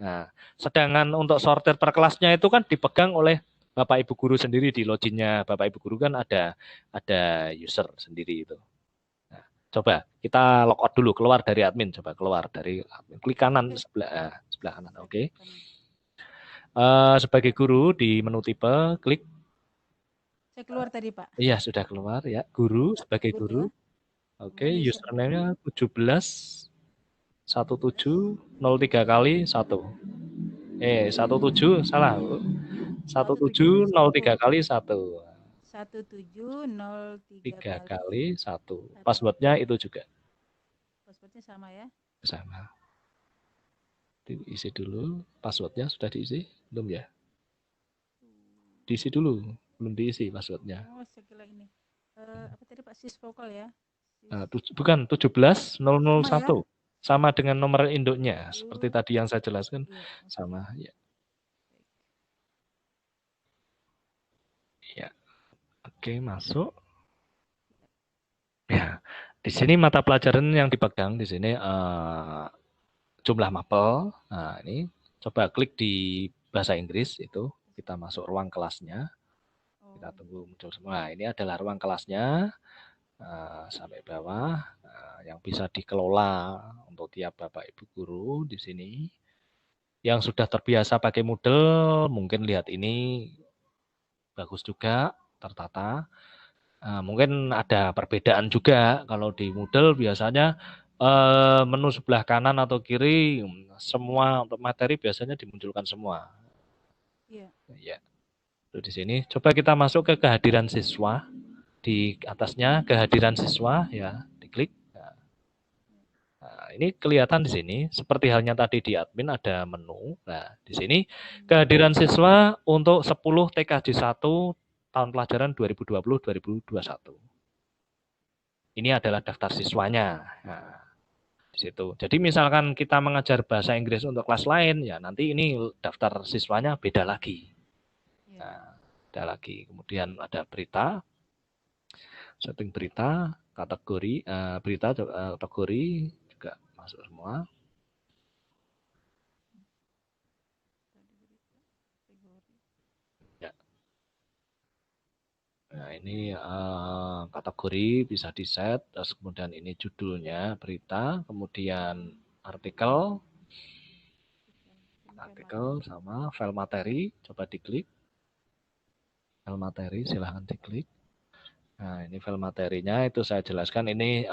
Nah, sedangkan untuk sortir per kelasnya itu kan dipegang oleh Bapak Ibu guru sendiri di loginnya. Bapak Ibu guru kan ada user sendiri itu. Coba kita logout dulu, keluar dari admin, coba keluar dari admin. Klik kanan sebelah kanan, oke. Sebagai guru di menu tipe, klik. Saya keluar tadi Pak. Iya sudah keluar ya, guru sebagai guru. Oke, username-nya 17 1703 kali 1. 17 salah. 1703 kali 1. 1703 kali 1. Passwordnya itu juga. Passwordnya sama ya? Sama. Diisi dulu. Passwordnya sudah diisi? Belum ya? Diisi dulu. Belum diisi passwordnya. Oh, saya kira ini. Apa tadi Pak? Sysvokal ya? Bukan, 17001. Sama dengan nomor induknya. Seperti tadi yang saya jelaskan. Sama, ya. Ya. Oke, masuk. Ya, di sini mata pelajaran yang dipegang di sini jumlah mapel. Nah, ini coba klik di bahasa Inggris itu, kita masuk ruang kelasnya. Kita tunggu muncul semua. Nah, ini adalah ruang kelasnya sampai bawah yang bisa dikelola untuk tiap Bapak Ibu guru di sini. Yang sudah terbiasa pakai Moodle, mungkin lihat ini bagus juga tertata. Mungkin ada perbedaan juga kalau di Moodle biasanya menu sebelah kanan atau kiri semua untuk materi biasanya dimunculkan semua. Iya. Ya. Di sini coba kita masuk ke kehadiran siswa. Di atasnya kehadiran siswa ya, diklik. Nah, ini kelihatan di sini seperti halnya tadi di admin ada menu. Nah, di sini kehadiran siswa untuk 10 TKJ 1 tahun pelajaran 2020-2021. Ini adalah daftar siswanya. Nah, di situ. Jadi misalkan kita mengajar bahasa Inggris untuk kelas lain, ya nanti ini daftar siswanya beda lagi. Nah, beda lagi. Kemudian ada berita, setting berita, kategori berita kategori juga masuk semua. Nah, ini kategori bisa di-set, terus kemudian ini judulnya, berita, kemudian artikel sama file materi, coba diklik. File materi, silahkan diklik. Nah, ini file materinya itu saya jelaskan, ini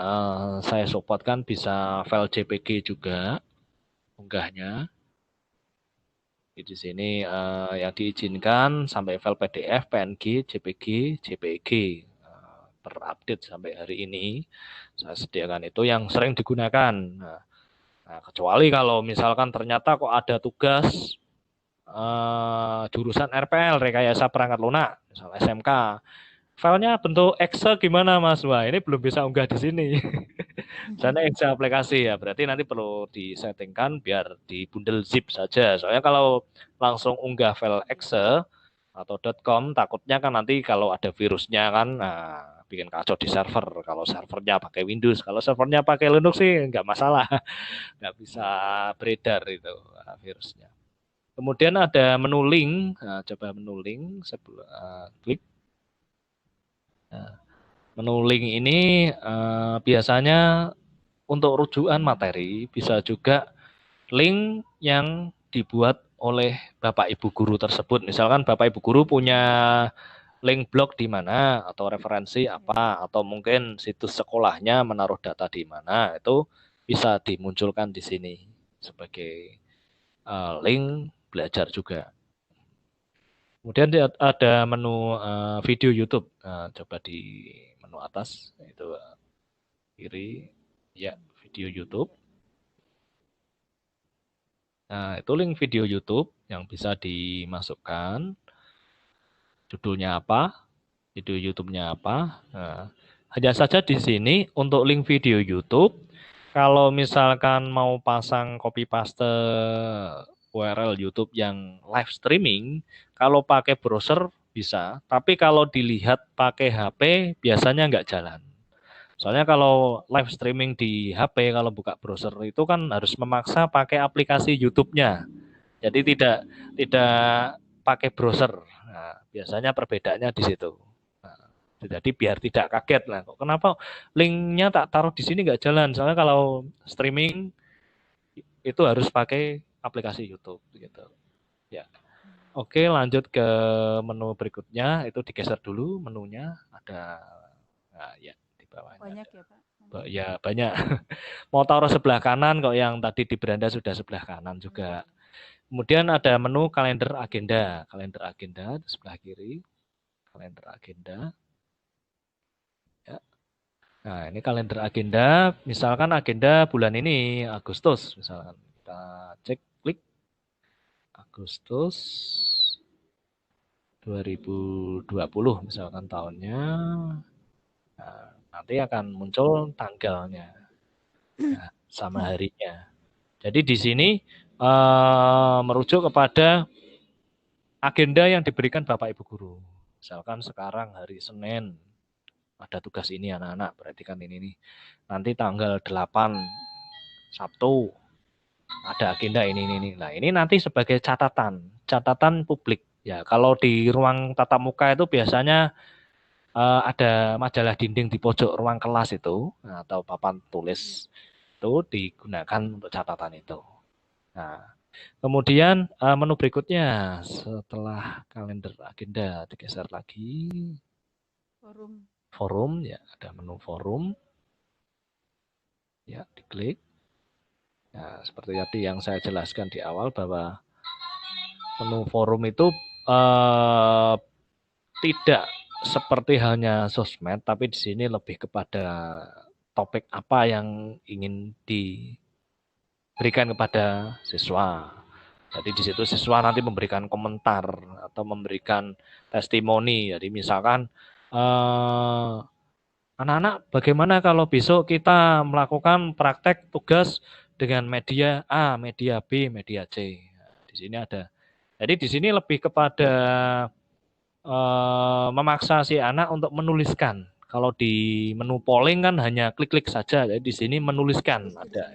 saya supportkan bisa file JPG juga, unggahnya. Di sini yang diizinkan sampai file PDF, PNG, JPG, JPEG terupdate sampai hari ini. Saya sediakan itu yang sering digunakan. Nah, kecuali kalau misalkan ternyata kok ada tugas jurusan RPL, rekayasa perangkat lunak, misal SMK. Filenya bentuk Excel gimana Mas? Wah, ini belum bisa unggah di sini. Misalnya Excel aplikasi ya, berarti nanti perlu disettingkan biar di bundle zip saja. Soalnya kalau langsung unggah file Excel atau .com, takutnya kan nanti kalau ada virusnya kan, bikin kacau di server. Kalau servernya pakai Windows, kalau servernya pakai Linux sih nggak masalah, nggak bisa beredar itu virusnya. Kemudian ada menu link, coba menu link, klik. Menu link ini biasanya untuk rujukan materi, bisa juga link yang dibuat oleh Bapak Ibu guru tersebut. Misalkan Bapak Ibu guru punya link blog di mana atau referensi apa atau mungkin situs sekolahnya menaruh data di mana, itu bisa dimunculkan di sini sebagai link belajar juga. Kemudian ada menu video YouTube. Coba di menu atas itu kiri ya, video YouTube. Nah, itu link video YouTube yang bisa dimasukkan. Judulnya apa? Video YouTube-nya apa? Nah, hanya saja di sini untuk link video YouTube, kalau misalkan mau pasang copy paste URL YouTube yang live streaming, kalau pakai browser bisa, tapi kalau dilihat pakai HP biasanya nggak jalan. Soalnya kalau live streaming di HP, kalau buka browser itu kan harus memaksa pakai aplikasi YouTube-nya. Jadi tidak pakai browser. Nah, biasanya perbedaannya di situ. Nah, jadi biar tidak kaget lah. Kenapa linknya tak taruh di sini nggak jalan? Soalnya kalau streaming itu harus pakai aplikasi YouTube gitu. Ya. Oke, lanjut ke menu berikutnya. Itu digeser dulu menunya. Ada, nah, ya di bawahnya. Banyak ya Pak? Ya banyak. Mau taruh sebelah kanan kok, yang tadi di beranda sudah sebelah kanan juga. Kemudian ada menu kalender agenda. Kalender agenda di sebelah kiri. Kalender agenda. Ya. Nah, ini kalender agenda. Misalkan agenda bulan ini Agustus. Misalkan kita cek, klik Agustus 2020 misalkan tahunnya. Nah, nanti akan muncul tanggalnya. Nah, sama harinya. Jadi di sini merujuk kepada agenda yang diberikan Bapak Ibu Guru. Misalkan sekarang hari Senin ada tugas ini anak-anak, berarti kan ini nih. Nanti tanggal 8 Sabtu ada agenda ini. Nah, ini nanti sebagai catatan publik. Ya, kalau di ruang tatap muka itu biasanya ada majalah dinding di pojok ruang kelas itu, atau papan tulis itu digunakan untuk catatan itu. Nah, kemudian menu berikutnya setelah kalender agenda digeser lagi. Forum ya, ada menu forum. Ya, diklik. Nah, seperti tadi yang saya jelaskan di awal bahwa menu forum itu tidak seperti hanya sosmed, tapi di sini lebih kepada topik apa yang ingin diberikan kepada siswa. Jadi di situ siswa nanti memberikan komentar atau memberikan testimoni. Jadi misalkan anak-anak, bagaimana kalau besok kita melakukan praktek tugas dengan media A, media B, media C. Di sini ada. Jadi di sini lebih kepada memaksa si anak untuk menuliskan. Kalau di menu polling kan hanya klik-klik saja. Jadi di sini menuliskan ada.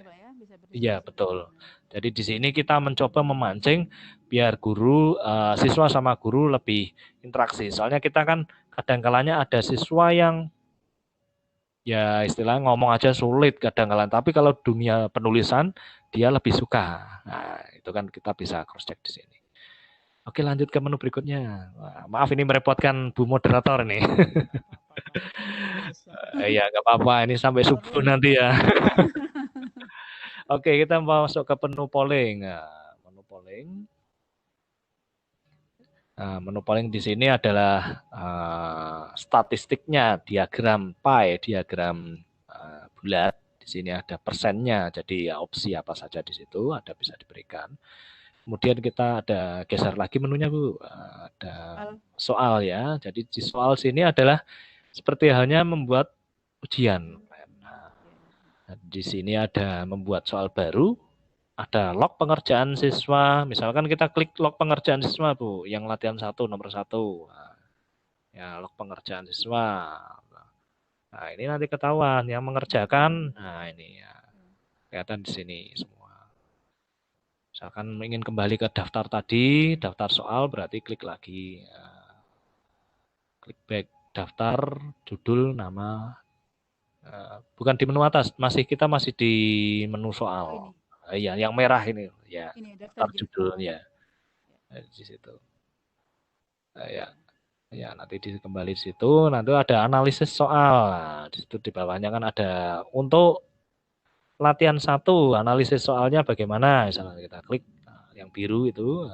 Iya, betul. Jadi di sini kita mencoba memancing biar guru, siswa sama guru lebih interaksi. Soalnya kita kan kadang-kalanya ada siswa yang ya istilahnya ngomong aja sulit kadang-kadang, tapi kalau dunia penulisan dia lebih suka. Nah, itu kan kita bisa cross check di sini. Oke, lanjut ke menu berikutnya. Wah, maaf ini merepotkan Bu Moderator nih. Ya nggak apa-apa, ini sampai subuh nanti ya. Oke, kita masuk ke menu polling. Nah, menu polling. Nah, menu polling di sini adalah statistiknya, diagram pie, diagram bulat. Di sini ada persennya, jadi ya opsi apa saja di situ ada bisa diberikan. Kemudian kita ada geser lagi menunya Bu, ada soal ya. Jadi di soal sini adalah seperti halnya membuat ujian. Nah, di sini ada membuat soal baru, ada log pengerjaan siswa. Misalkan kita klik log pengerjaan siswa Bu, yang latihan 1 nomor 1. Nah, ya log pengerjaan siswa. Nah ini nanti ketahuan yang mengerjakan. Nah ini ya kelihatan di sini semua. Misalkan ingin kembali ke daftar tadi, daftar soal berarti klik lagi. Klik back daftar, judul, nama. Bukan di menu atas, kita masih di menu soal. Iya, yang merah ini ya. Daftar judul ya. Di situ. Ya. Ya, nanti kembali di situ, nanti ada analisis soal. Nah, di situ di bawahnya kan ada untuk latihan 1, analisis soalnya bagaimana. Misalnya kita klik yang biru itu,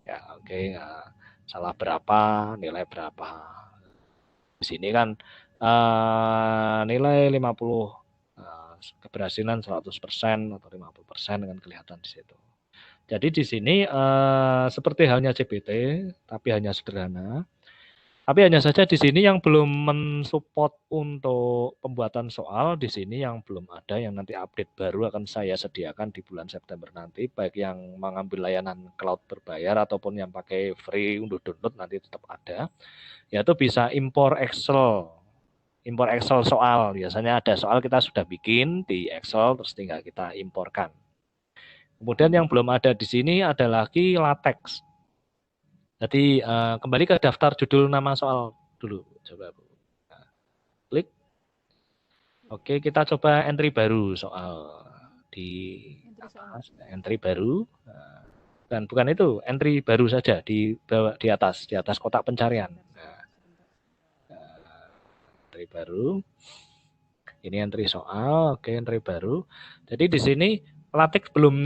ya oke, salah berapa, nilai berapa. Di sini kan nilai 50, keberhasilan 100% atau 50% kan kelihatan di situ. Jadi di sini seperti halnya CBT, tapi hanya sederhana. Tapi hanya saja di sini yang belum mensupport untuk pembuatan soal, di sini yang belum ada, yang nanti update baru akan saya sediakan di bulan September nanti, baik yang mengambil layanan cloud berbayar ataupun yang pakai free untuk download nanti tetap ada, yaitu bisa impor Excel. Impor Excel soal, biasanya ada soal kita sudah bikin di Excel, terus tinggal kita imporkan. Kemudian yang belum ada di sini ada lagi LaTeX. Jadi kembali ke daftar judul nama soal dulu, coba Bu. Nah, klik. Oke, kita coba entry baru soal di atas, entry baru. Nah, dan bukan itu, entry baru saja di bawah, di atas kotak pencarian. Nah, entry baru. Ini entry soal, oke, entry baru. Jadi di sini LaTeX belum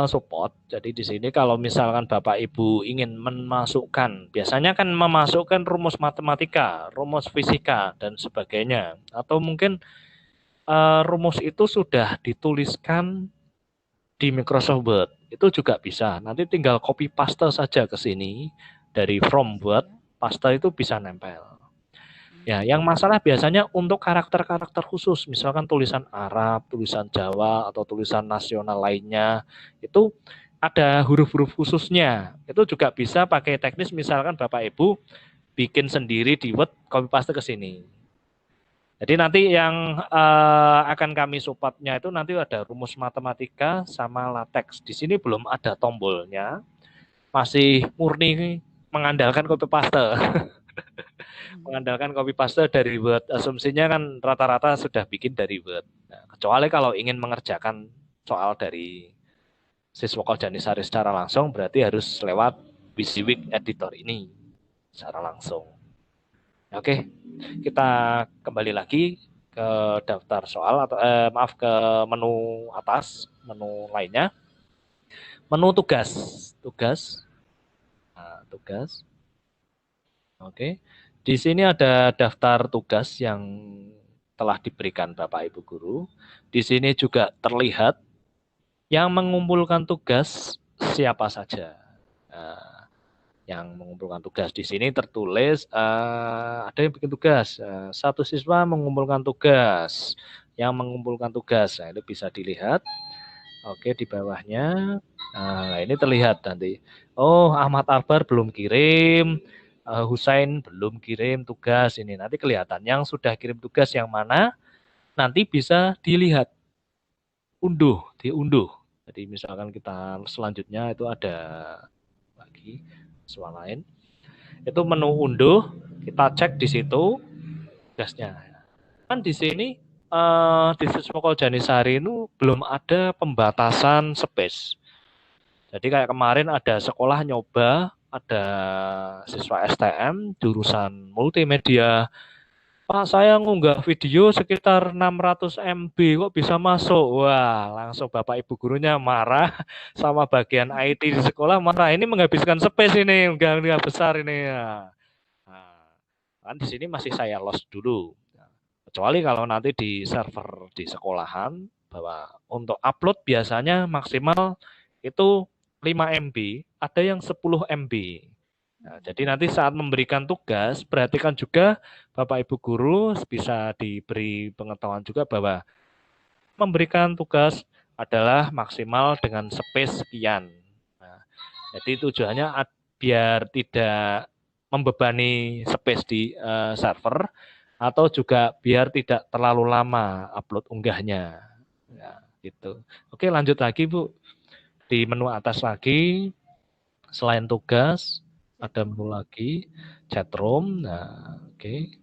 support. Jadi di sini kalau misalkan Bapak Ibu ingin memasukkan, biasanya kan memasukkan rumus matematika, rumus fisika dan sebagainya, atau mungkin rumus itu sudah dituliskan di Microsoft Word. Itu juga bisa. Nanti tinggal copy paste saja ke sini dari from Word, paste itu bisa nempel. Ya, yang masalah biasanya untuk karakter-karakter khusus, misalkan tulisan Arab, tulisan Jawa, atau tulisan nasional lainnya, itu ada huruf-huruf khususnya. Itu juga bisa pakai teknis, misalkan Bapak Ibu bikin sendiri di Word, copy paste ke sini. Jadi nanti yang akan kami supportnya itu nanti ada rumus matematika sama LaTeX. Di sini belum ada tombolnya, masih murni mengandalkan copy paste. Mengandalkan copy paste dari Word. Asumsinya kan rata-rata sudah bikin dari Word. Nah, kecuali kalau ingin mengerjakan soal dari Siswoko Janisari secara langsung, berarti harus lewat WYSIWYG editor ini secara langsung. Oke, kita kembali lagi ke daftar soal atau maaf ke menu atas, menu lainnya. Menu tugas. Nah, tugas. Oke. Di sini ada daftar tugas yang telah diberikan Bapak Ibu guru. Di sini juga terlihat yang mengumpulkan tugas siapa saja. Nah, yang mengumpulkan tugas di sini tertulis ada yang bikin tugas. Satu siswa mengumpulkan tugas. Yang mengumpulkan tugas. Nah, itu bisa dilihat. Oke, di bawahnya. Nah, ini terlihat nanti. Oh, Ahmad Akbar belum kirim. Husain belum kirim tugas ini. Nanti kelihatan yang sudah kirim tugas yang mana, nanti bisa dilihat. Diunduh. Jadi misalkan kita selanjutnya itu ada lagi soal lain. Itu menu unduh, kita cek di situ tugasnya. Kan di sini di Siswoko Janisari itu belum ada pembatasan space. Jadi kayak kemarin ada sekolah nyoba, ada siswa STM jurusan multimedia. Pak, saya ngunggah video sekitar 600 MB kok bisa masuk. Wah, langsung Bapak Ibu gurunya marah, sama bagian IT di sekolah marah. Ini menghabiskan space ini, enggak besar ini. Nah, kan di sini masih saya lost dulu. Kecuali kalau nanti di server di sekolahan, bahwa untuk upload biasanya maksimal itu 5 MB, ada yang 10 MB. Nah, jadi nanti saat memberikan tugas, perhatikan juga Bapak Ibu guru bisa diberi pengetahuan juga bahwa memberikan tugas adalah maksimal dengan space sekian. Nah, jadi tujuannya biar tidak membebani space di server, atau juga biar tidak terlalu lama upload unggahnya. Ya, gitu. Oke, lanjut lagi Bu. Di menu atas lagi, selain tugas, ada menu lagi, chatroom. Nah, oke.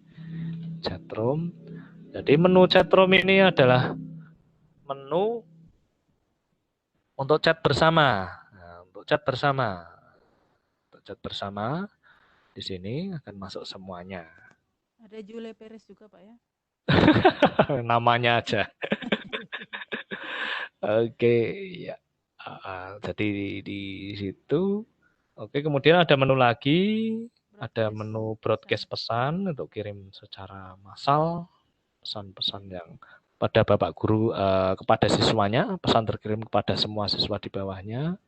Chatroom. Jadi menu chatroom ini adalah menu untuk chat bersama. Nah, untuk chat bersama. Untuk chat bersama. Di di sini akan masuk semuanya. Ada Jule Perez juga Pak ya. Namanya aja. Oke, ya. Jadi di situ. Oke, kemudian ada menu lagi, ada menu broadcast pesan untuk kirim secara massal, pesan-pesan yang pada Bapak Guru kepada siswanya, pesan terkirim kepada semua siswa di bawahnya.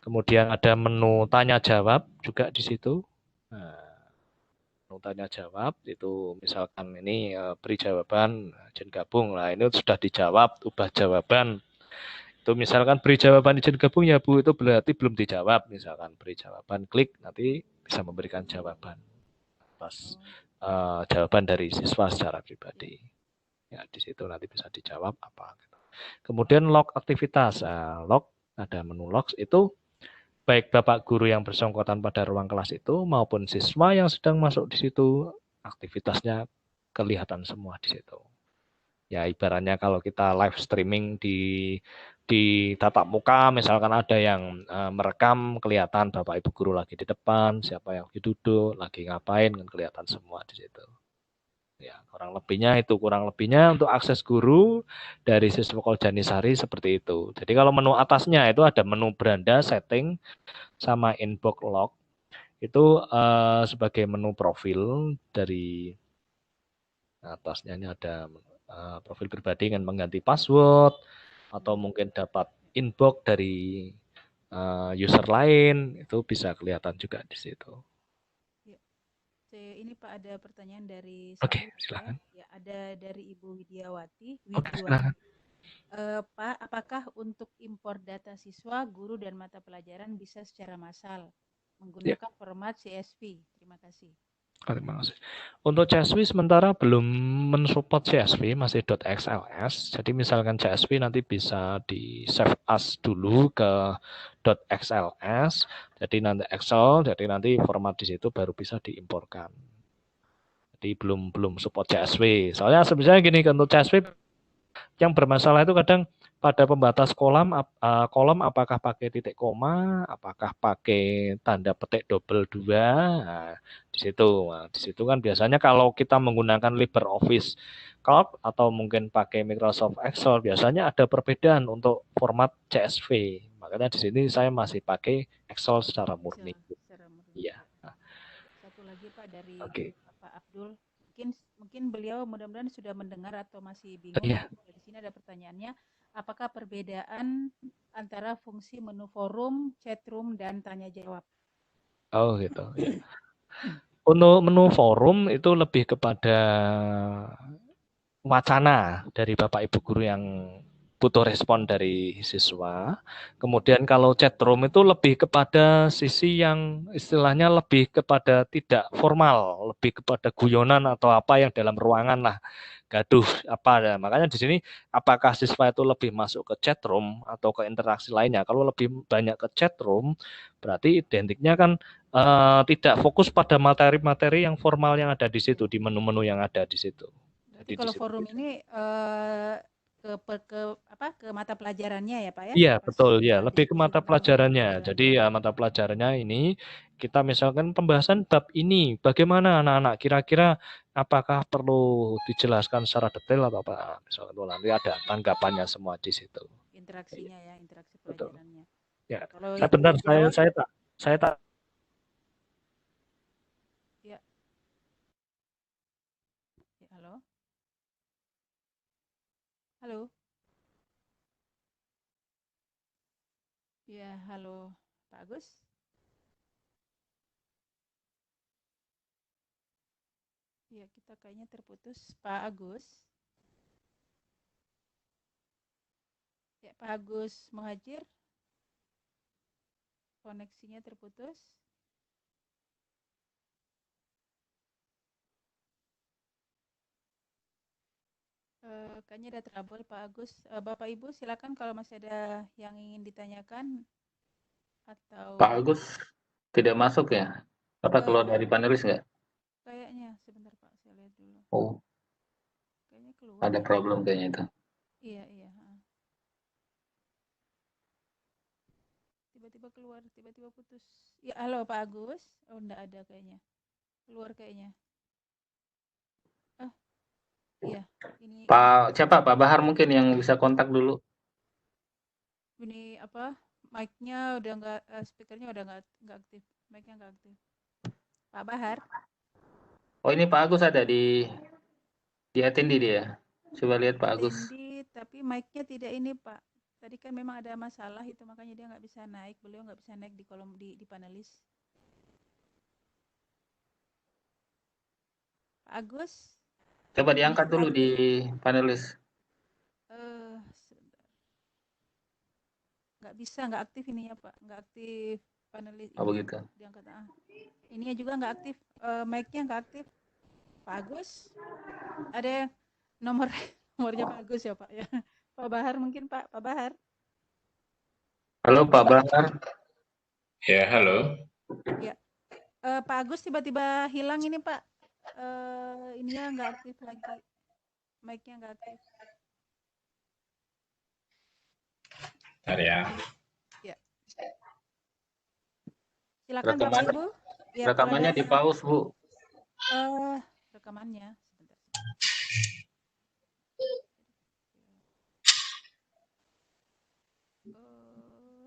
Kemudian ada menu tanya jawab juga di situ. Nah, menu tanya jawab itu misalkan ini beri jawaban, izin gabung. Nah, ini sudah dijawab, ubah jawaban. Itu misalkan beri jawaban izin gabung ya Bu, itu berarti belum dijawab. Misalkan beri jawaban, klik nanti bisa memberikan jawaban atas jawaban dari siswa secara pribadi. Ya, di situ nanti bisa dijawab apa. Gitu. Kemudian log aktivitas, log ada menu logs itu baik Bapak Guru yang bersangkutan pada ruang kelas itu maupun siswa yang sedang masuk di situ aktivitasnya kelihatan semua di situ. Ya ibaratnya kalau kita live streaming di tatap muka, misalkan ada yang merekam, kelihatan Bapak Ibu Guru lagi di depan, siapa yang lagi duduk, lagi ngapain, kan kelihatan semua di situ. Ya, kurang lebihnya untuk akses guru dari siswa Janisari seperti itu. Jadi kalau menu atasnya itu ada menu beranda, setting, sama inbox log. Itu sebagai menu profil dari atasnya ini ada profil pribadi dengan mengganti password atau mungkin dapat inbox dari user lain itu bisa kelihatan juga di situ. Ya. Ini Pak ada pertanyaan dari Oke, silakan. Ya, ada dari Ibu Widiawati. Oke, silakan. Pak, apakah untuk impor data siswa, guru dan mata pelajaran bisa secara massal menggunakan format CSV? Terima kasih. Terima kasih. Untuk CSV sementara belum mensupport CSV, masih .xls. Jadi misalkan CSV nanti bisa di save as dulu ke .xls. Jadi nanti Excel, jadi nanti format di situ baru bisa diimporkan. Jadi belum support CSV. Soalnya sebenarnya gini, untuk CSV yang bermasalah itu kadang pada pembatas kolom apakah pakai titik koma, apakah pakai tanda petik double 2. Nah, di situ kan biasanya kalau kita menggunakan LibreOffice Calc atau mungkin pakai Microsoft Excel biasanya ada perbedaan untuk format CSV. Makanya di sini saya masih pakai Excel secara murni. Iya. Satu lagi Pak dari Pak Abdul. Mungkin beliau mudah-mudahan sudah mendengar atau masih bingung. Di sini ada pertanyaannya, apakah perbedaan antara fungsi menu forum, chatroom, dan tanya jawab? Oh gitu. Ya. Untuk menu forum itu lebih kepada wacana dari Bapak Ibu Guru yang butuh respon dari siswa. Kemudian kalau chatroom itu lebih kepada sisi yang istilahnya lebih kepada tidak formal, lebih kepada guyonan atau apa yang dalam ruangan lah. Gaduh apa. Makanya di sini apakah siswa itu lebih masuk ke chatroom atau ke interaksi lainnya. Kalau lebih banyak ke chatroom berarti identiknya kan tidak fokus pada materi-materi yang formal yang ada di situ, di menu-menu yang ada di situ. Jadi kalau forum ini ke mata pelajarannya ya Pak ya? Iya betul ya, lebih ke mata pelajarannya. Jadi ya mata pelajarannya ini kita misalkan pembahasan bab ini, bagaimana anak-anak kira-kira apakah perlu dijelaskan secara detail atau apa? Misalkan nanti ada tanggapannya semua di situ. Interaksinya ya, interaksi pelajarannya. Ya, benar saya tak. Ya. Halo. Halo. Ya, halo Pak Agus. Ya, kita kayaknya terputus. Pak Agus. Ya, Pak Agus Muhajir. Koneksinya terputus. Kayaknya ada trouble Pak Agus. Bapak Ibu silakan kalau masih ada yang ingin ditanyakan atau Pak Agus tidak masuk ya? Apa keluar dari panelis nggak? Kayaknya sebentar Pak, saya lihat dulu. Oh, kayaknya keluar. ada problem kayaknya itu. Iya. tiba-tiba keluar, tiba-tiba putus. Ya, halo Pak Agus. Oh, enggak ada kayaknya. Keluar kayaknya. Iya, ini Pak siapa? Pak Bahar mungkin yang bisa kontak dulu. apa? Mic-nya udah enggak, speakernya udah enggak aktif. Mic-nya enggak aktif. Pak Bahar. Oh, ini Pak Agus ada di attendee dia. Coba lihat Pak Agus. Attendee, tapi mic-nya tidak ini Pak. Tadi kan memang ada masalah itu, makanya dia nggak bisa naik. Beliau nggak bisa naik di kolom di panelis. Pak Agus. Coba diangkat dulu di panelis. Sebentar. Nggak bisa, nggak aktif ininya Pak. Nggak aktif panelis. Oh, begitu. Diangkat. Ininya juga nggak aktif. Mic-nya nggak aktif. Pak Agus. Ada nomornya Pak Agus ya Pak ya. Pak Bahar mungkin Pak. Pak Bahar. Halo Pak Bahar. Ya, halo. Ya. Pak Agus tiba-tiba hilang ini Pak. Ininya nggak aktif lagi. Mic-nya nggak aktif. Bentar ya. Ya. Silakan Bapak Ibu. Ya, Rekamannya di pause, Bu. Rekamannya sebentar.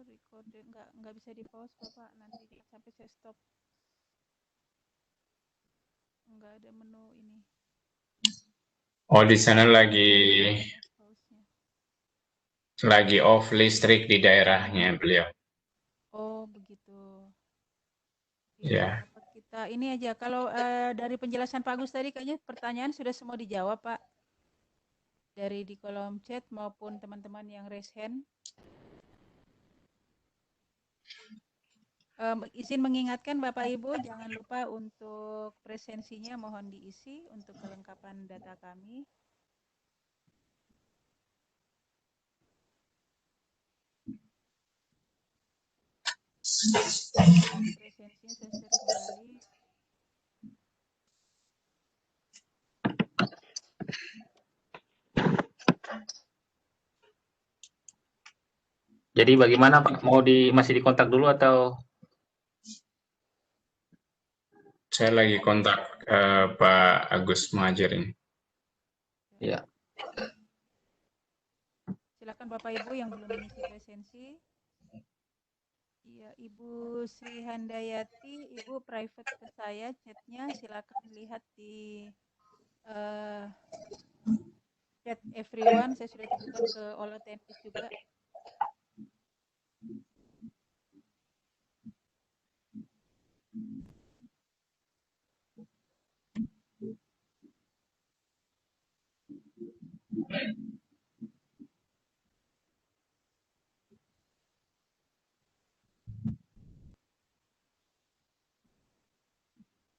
Recording nggak bisa di pause Bapak, nanti sampai saya stop. Nggak ada menu ini. Oh, di sana lagi off listrik di daerahnya beliau. Oh, begitu. Ya. Kita ini aja, kalau dari penjelasan Pak Agus tadi kayaknya pertanyaan sudah semua dijawab Pak. Dari di kolom chat maupun teman-teman yang raise hand. Izin mengingatkan Bapak Ibu, jangan lupa untuk presensinya mohon diisi untuk kelengkapan data kami. Presensinya saya share kembali. Jadi bagaimana Pak? Masih dikontak dulu atau? Saya lagi kontak Pak Agus Muhajir ini. Ya. Silakan Bapak Ibu yang belum mengisi presensi. Iya, Ibu Sri Handayati, Ibu private ke saya chatnya, silakan lihat di chat everyone. Saya sudah tunjukkan ke all attendees juga.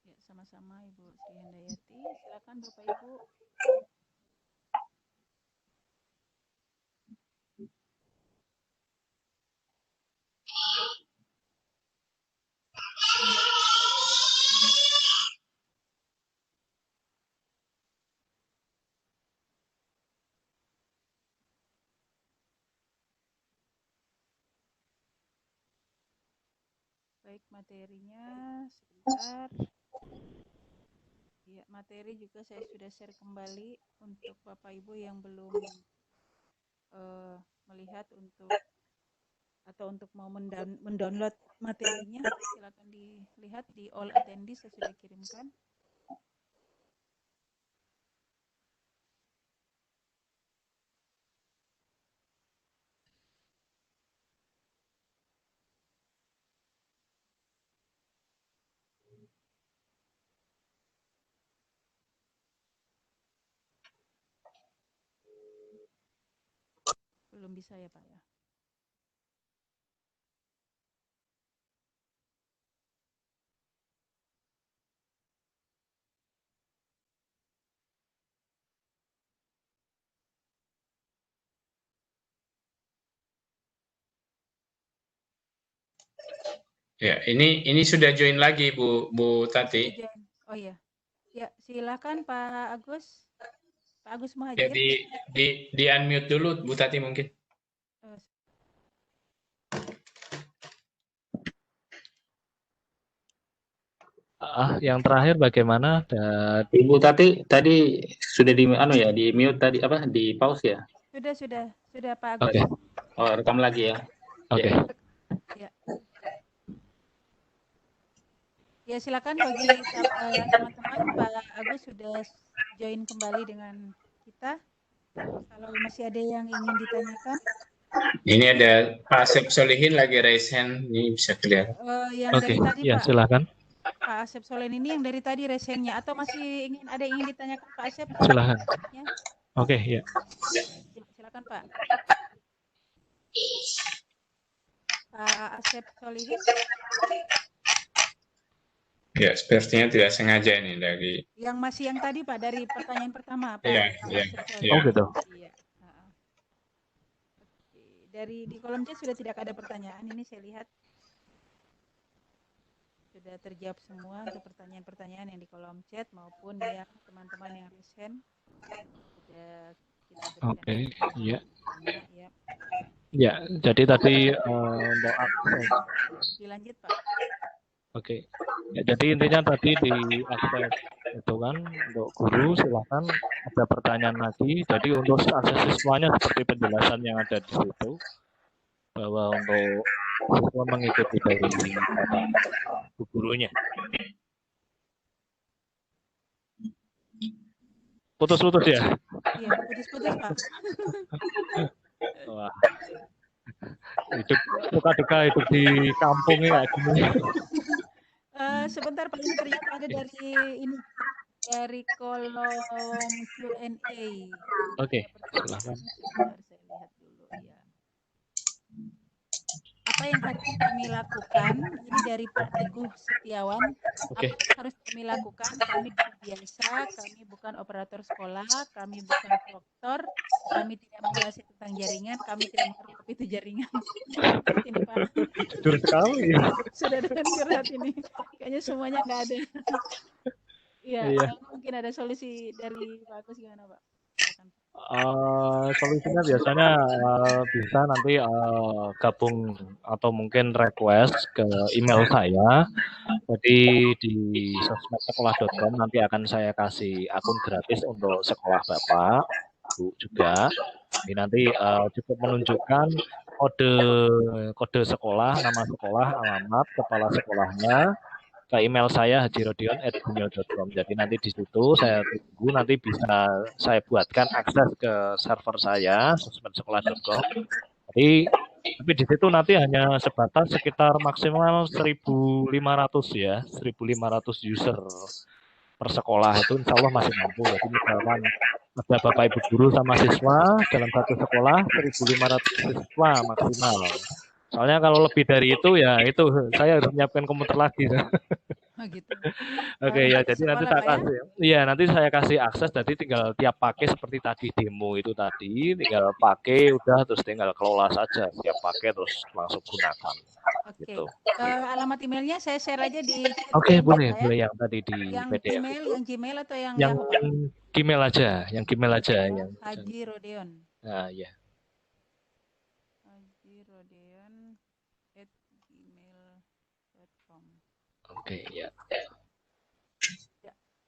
Ya, sama-sama Ibu Sri Handayati. Silakan Bapak Ibu. Baik, materinya sebentar. Ya, materi juga saya sudah share kembali untuk Bapak Ibu yang belum melihat untuk mau mendownload materinya, silakan dilihat di all attendees saya sudah kirimkan. Belum bisa ya Pak ya? Ya, ini sudah join lagi Bu Tati. Oh iya. Ya, silakan Pak Agus. Pak Agus Muhajir. Ya, di unmute dulu Bu Tati mungkin. Yang terakhir bagaimana? Ibu tadi sudah di di mute tadi apa di pause ya? Sudah Pak Agus. Oke. Oh, rekam lagi ya. Oke. Ya. Ya, silakan bagi teman-teman, Pak Agus sudah join kembali dengan kita. Kalau masih ada yang ingin ditanyakan. Ini ada Pak Asep Solihin lagi raise hand, ini bisa kelihatan. Yang dari tadi ya, Pak. silakan. Pak Asep Solihin ini yang dari tadi raise hand-nya, atau masih ingin ditanyakan Pak Asep? Silakan. Ya. Oke, ya. Silakan Pak. Pak Asep Solihin. Ya, sepertinya tidak sengaja ini dari. Yang masih yang tadi Pak, dari pertanyaan pertama Pak. Iya. Oh gitu. Iya. Dari di kolom chat sudah tidak ada pertanyaan, ini saya lihat sudah terjawab semua untuk pertanyaan-pertanyaan yang di kolom chat maupun yang teman-teman yang recent sudah kita berikan. Oke, iya. Ya. Ya, jadi tadi untuk akses. Dilanjut Pak. Oke. Ya, jadi intinya tadi di akses itu kan untuk guru silakan ada pertanyaan lagi. Jadi untuk akses siswanya seperti penjelasan yang ada di situ bahwa untuk siswa mengikuti dari gurunya. Putus-putus ya? Iya, putus-putus Pak. Wah. Hidup suka duka hidup di kampung ya gini. Sebentar Pak, ini ternyata ada dari kolom Q&A. Oke, silakan. Saya lihat dulu ya. Apa yang harus kami lakukan? Ini dari Pak Teguh Setiawan. Oke. Apa yang harus kami lakukan? Kami biasa, kami bukan operator sekolah, kami bukan dokter, kami tidak menguasai tentang jaringan, kami tidak mengerti itu jaringan. Ini Pak. Jujur sekali. Sudah dengan curhat ini. Kayaknya semuanya nggak ada. Iya. Mungkin ada solusi dari Pak Agus gimana Pak? Solusinya biasanya bisa nanti gabung atau mungkin request ke email saya. Jadi di sosmedsekolah.com nanti akan saya kasih akun gratis untuk sekolah Bapak, Bu juga. Jadi nanti cukup menunjukkan kode sekolah, nama sekolah, alamat, kepala sekolahnya, ke email saya hajirodion@gmail.com. Jadi nanti di situ saya tunggu, nanti bisa saya buatkan akses ke server saya sosmedsekolah.com. Jadi tapi di situ nanti hanya sebatas sekitar maksimal 1.500 ya, 1.500 user per sekolah itu insya Allah masih mampu. Jadi misalkan ada Bapak Ibu guru sama siswa dalam satu sekolah 1.500 siswa maksimal. Soalnya kalau lebih dari itu ya itu saya harus menyiapkan komputer lagi. Gitu. Oke ya, jadi nanti tak kasih. Iya, nanti saya kasih akses. Jadi tinggal tiap pakai seperti tadi demo itu tadi, tinggal pakai udah terus tinggal kelola saja. Tiap pakai terus langsung gunakan. Oke. Gitu. Alamat emailnya saya share aja di. Oke, boleh yang tadi di yang PDF. Yang Gmail atau yang Gmail aja, yang Gmail aja yang. Haji Rodeon. Nah, ya. hajirodeon@gmail.com. Oke, ya.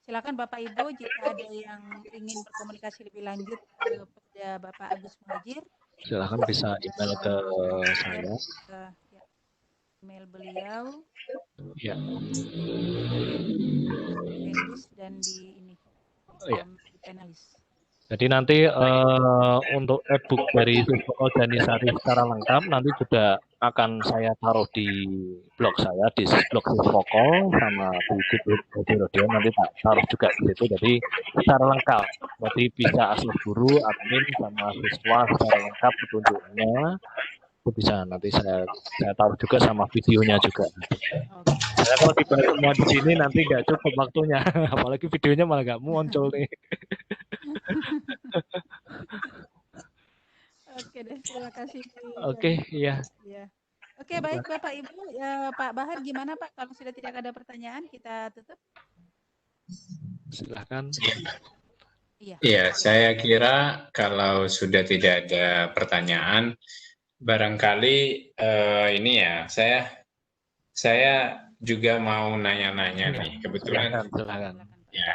Silakan Bapak Ibu jika ada yang ingin berkomunikasi lebih lanjut kepada Bapak Agus Muhajir. Silakan bisa email ke saya. Email beliau. Ya. Dan di ini. Ya. Di panelis. Jadi nanti untuk e-book dari Siswa Organisasi secara lengkap nanti juga akan saya taruh di blog saya di blog Siswokol sama di Rodeon nanti tak taruh juga di situ. Jadi secara lengkap, jadi bisa akses guru, admin sama siswa secara lengkap petunjuknya itu bisa nanti saya taruh juga sama videonya juga. Karena kalau dibahas semua di sini nanti nggak cukup waktunya, apalagi videonya malah nggak muncul nih. Oke deh, terima kasih. Oke, iya. Oke, baik Bapak Ibu. Pak Bahar gimana Pak? Kalau sudah tidak ada pertanyaan, kita tutup. Silakan. Iya, saya kira kalau sudah tidak ada pertanyaan, barangkali ini ya, saya juga mau nanya-nanya Iya, nih. Kebetulan silakan. ya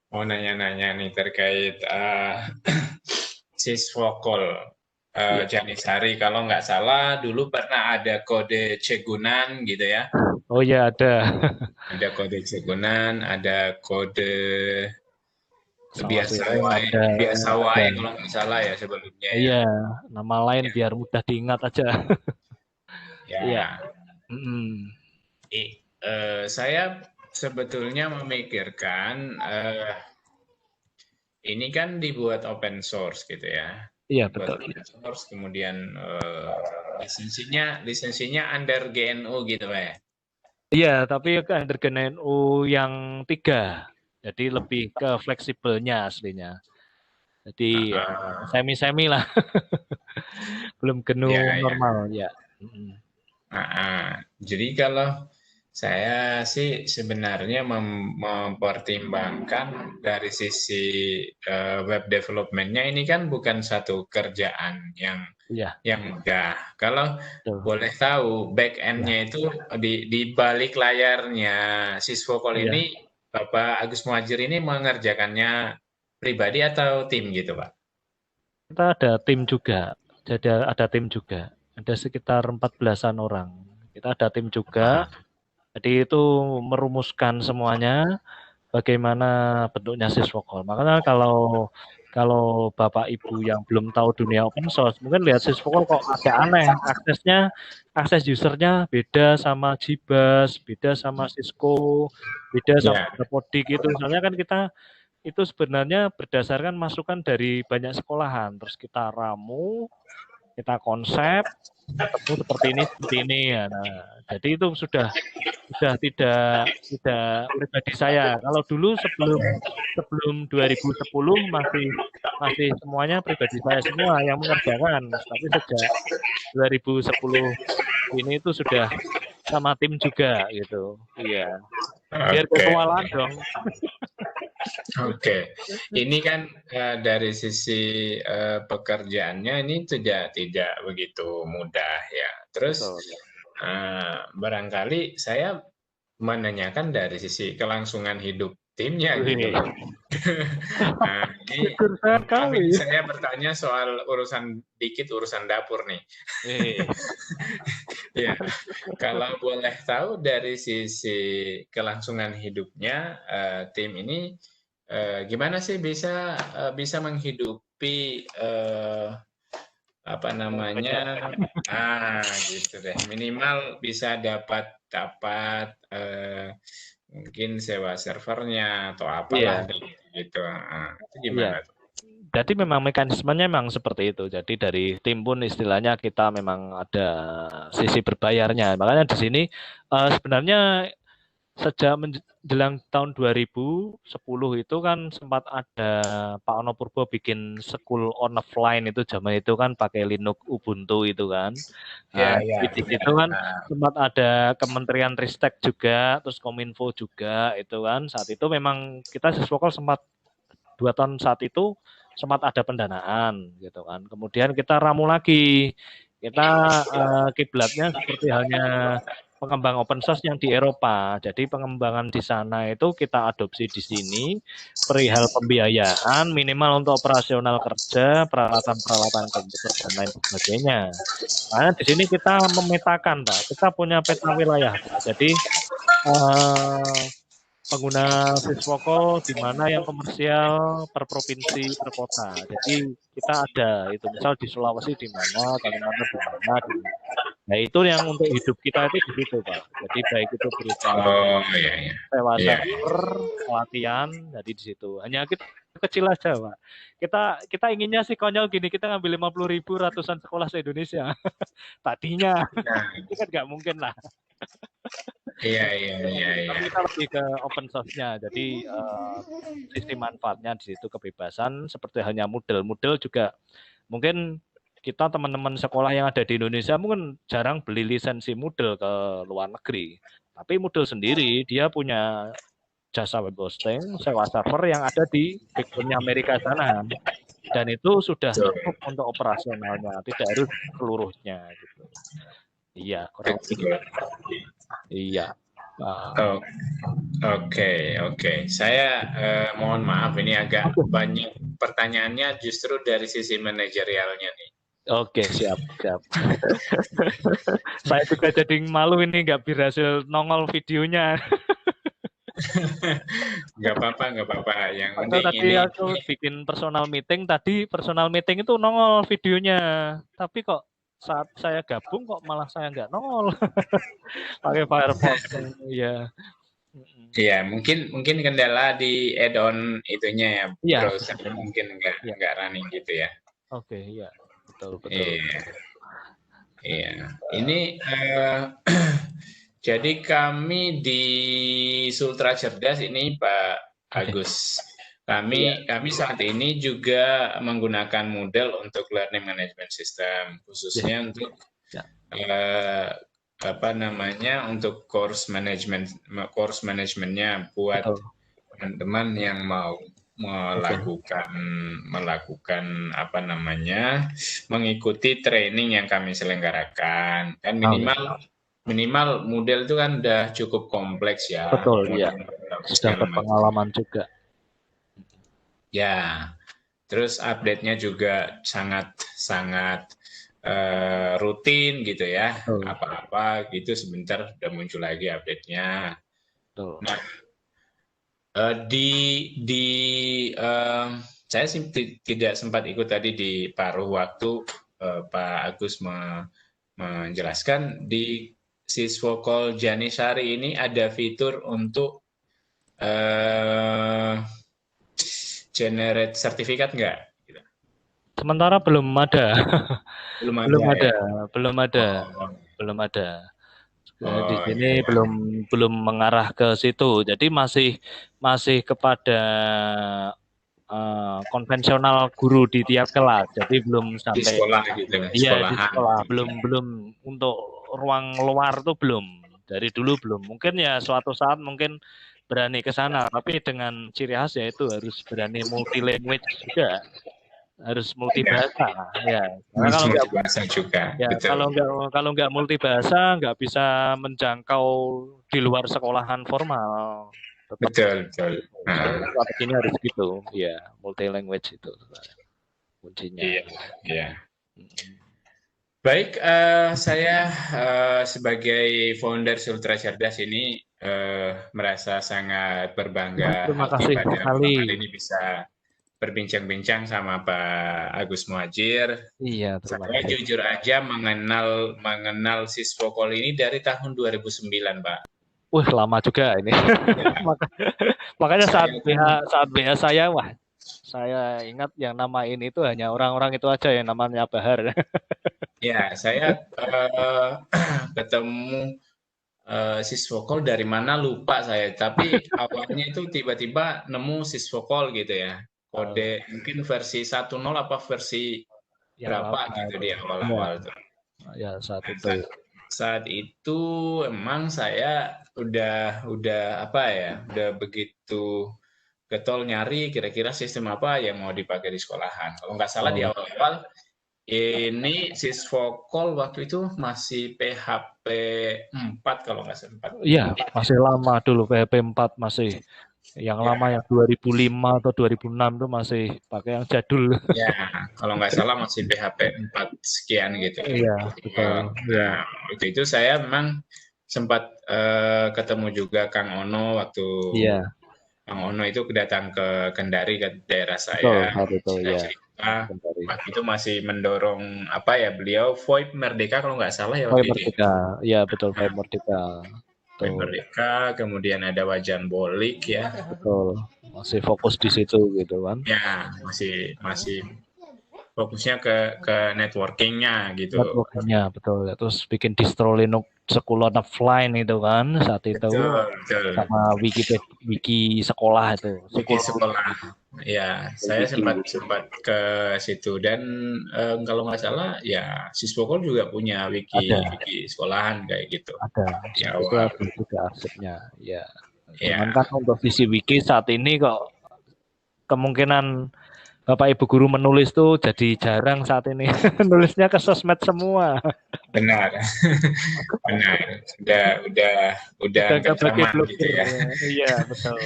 mau nanya-nanya nih terkait siswokol Janisari. Kalau nggak salah dulu pernah ada kode cegunan gitu ya. Oh ya ada. Ada kode cegunan, ada kode Sawah siring ada. biasa wae kalau nggak salah ya sebelumnya ya. Iya, nama lain biar mudah diingat aja. Ya. Iya. Mm-mm. Saya sebetulnya memikirkan ini kan dibuat open source gitu ya. Iya Buat betul. open source, kemudian lisensinya under GNU gitu Pak ya. Iya, tapi under GNU yang 3. Jadi lebih ke fleksibelnya aslinya. Jadi semi-semi lah. Belum GNU Ya, ya. normal ya. Mm-mm. Jadi kalau saya sih sebenarnya mempertimbangkan dari sisi web development-nya ini kan bukan satu kerjaan yang Iya, mudah. Kalau betul. boleh tahu back end-nya itu di balik layarnya Siswokol Iya. ini Bapak Agus Muhajir ini mengerjakannya pribadi atau tim gitu Pak? Kita ada tim juga. Jadi ada tim juga. Ada sekitar 14-an orang. Kita ada tim juga. Jadi itu merumuskan semuanya bagaimana bentuknya Siswokol. Makanya kalau Bapak Ibu yang belum tahu dunia open source, mungkin lihat Siswokol kok agak aneh. Akses usernya beda sama Jibas, beda sama Cisco, beda sama Dapodik itu. Soalnya kan kita itu sebenarnya berdasarkan masukan dari banyak sekolahan. Terus kita ramu, kita konsep, ketemu seperti ini ya. Nah, jadi itu sudah tidak pribadi saya. Kalau dulu sebelum 2010 masih semuanya pribadi saya semua yang mengerjakan. Tapi sejak 2010 ini itu sudah sama tim juga gitu. Iya. Biar kewalahan dong. Oke, ini kan dari sisi pekerjaannya ini tidak begitu mudah ya. Terus barangkali saya menanyakan dari sisi kelangsungan hidup timnya gitu. Nah, ini saya bertanya soal urusan dapur nih. Ya, kalau boleh tahu dari sisi kelangsungan hidupnya tim ini gimana sih bisa menghidupi apa namanya gitu deh, minimal bisa dapat mungkin sewa servernya atau apalah gitu. Itu gimana tuh? Jadi memang mekanismenya memang seperti itu. Jadi dari tim pun istilahnya kita memang ada sisi berbayarnya. Makanya di sini sebenarnya sejak menjelang tahun 2010 itu kan sempat ada Pak Ono Purbo bikin school on offline itu zaman itu kan pakai Linux Ubuntu itu kan. Di situ kan sempat ada Kementerian Ristek juga, terus Kominfo juga itu kan. Saat itu memang kita Siswokol sempat 2 tahun saat itu sempat ada pendanaan gitu kan. Kemudian kita ramu lagi. Kita kiblatnya seperti halnya pengembang open source yang di Eropa. Jadi pengembangan di sana itu kita adopsi di sini. Perihal pembiayaan minimal untuk operasional kerja, peralatan-peralatan komputer dan lain sebagainya. Nah, di sini kita memetakan, Pak. Kita punya peta wilayah, Pak. Jadi pengguna Siswokol di mana yang komersial per provinsi per kota. Jadi kita ada itu misal di Sulawesi di mana, Kalimantan di mana. Nah itu yang untuk hidup kita itu di situ Pak. Jadi baik itu berupa sewa server, pelatihan, jadi di situ. Hanya kita kecil aja Pak. Kita inginnya sih konyol gini, kita ngambil 50.000 ratusan sekolah se-Indonesia. Tadinya, itu kan nggak mungkin lah. Iya. Tapi kita lebih ke open source-nya. Jadi sistem manfaatnya di situ kebebasan seperti hanya Moodle juga mungkin kita teman-teman sekolah yang ada di Indonesia mungkin jarang beli lisensi Moodle ke luar negeri. Tapi Moodle sendiri dia punya jasa web hosting, sewa server yang ada di backbone Amerika sana. Dan itu sudah cukup untuk operasionalnya, tidak harus seluruhnya gitu. Iya, kurang lebih. Iya. Oh, Oke. Saya mohon maaf ini agak banyak pertanyaannya justru dari sisi manajerialnya nih. Oke, siap. Saya juga jadi malu ini nggak berhasil nongol videonya. Nggak apa-apa. Yang penting Tadi ini aku bikin personal meeting, itu nongol videonya. Tapi kok saat saya gabung kok malah saya nggak nongol. Pakai Firefox. Iya. ya mungkin kendala di add-on itunya ya, Iya. browser mungkin nggak running gitu ya. Oke, iya. Betul. Iya. Ini jadi kami di Sultra Cerdas ini Pak Agus. Kami saat ini juga menggunakan model untuk learning management system, khususnya untuk untuk course manajemennya buat teman-teman yang mau melakukan mengikuti training yang kami selenggarakan. Kan minimal model itu kan udah cukup kompleks ya. Betul, ya. Sudah berpengalaman juga. Ya. Terus update-nya juga sangat rutin gitu ya. Apa-apa gitu sebentar udah muncul lagi update-nya. Nah, saya tidak sempat ikut tadi di paruh waktu Pak Agus menjelaskan di Siswokol Janisari ini ada fitur untuk generate sertifikat nggak? Sementara belum ada. Belum ada. Di sini belum mengarah ke situ. Jadi masih kepada konvensional guru di tiap kelas. Jadi belum sampai di sekolah gitu. Iya, di sekolah. Belum untuk ruang luar tuh belum. Dari dulu belum. Mungkin ya suatu saat mungkin berani ke sana, tapi dengan ciri khas yaitu harus berani multi language juga. Harus multibahasa ya. Karena kalau nggak bahasa juga. Ya, kalau nggak multibahasa nggak bisa menjangkau di luar sekolahan formal. Betul. Ini harus gitu, ya multi language itu kuncinya. Iya. Baik, saya sebagai founder Sultra Cerdas ini merasa sangat berbangga. Terima kasih sekali. Ini bisa berbincang-bincang sama Pak Agus Muhajir. Iya, saya jujur aja mengenal Siswokol ini dari tahun 2009, Pak. Lama juga ini. Makanya saat BH saya, saya ingat yang namain itu hanya orang-orang itu aja yang namanya Bahar. Ya, saya ketemu Siswokol dari mana lupa saya, tapi awalnya itu tiba-tiba nemu Siswokol gitu ya. Kode mungkin versi 1.0 apa versi berapa gitu di awal-awal tuh. Ya, saat itu emang saya udah begitu getol nyari kira-kira sistem apa yang mau dipakai di sekolahan. Kalau nggak salah di awal-awal ini Siswokol waktu itu masih PHP 4 kalau nggak salah. Iya, masih lama dulu PHP 4 masih. Yang lama yang 2005 atau 2006 itu masih pakai yang jadul. Ya, kalau nggak salah masih PHP 4 sekian gitu. Iya, betul. Waktu itu saya memang sempat ketemu juga Kang Ono waktu Kang Ono itu datang ke Kendari ke daerah saya. Betul, ya. Waktu itu masih mendorong beliau VoIP Merdeka kalau nggak salah ya waktu itu. VoIP Merdeka, iya betul VoIP Merdeka. Merdeka, kemudian ada Wajan Bolik ya. Betul, masih fokus di situ gitu kan. Ya, masih fokusnya ke networkingnya gitu. Networkingnya betul. Terus bikin distro Linux Sekolah offline itu kan saat itu. Betul. Sama wiki sekolah itu. Wiki sekolah. Ya, saya sempat ke situ dan kalau nggak salah ya Siswokol juga punya wiki sekolahan kayak gitu. Ada. Ya, itu ada juga arsipnya. Ya. Cuman kan untuk visi wiki saat ini kok kemungkinan Bapak Ibu guru menulis tuh jadi jarang saat ini. Nulisnya ke sosmed semua. Benar. Benar. Udah Udah nggak pakai zaman gitu blogger ya. ya. Iya, betul.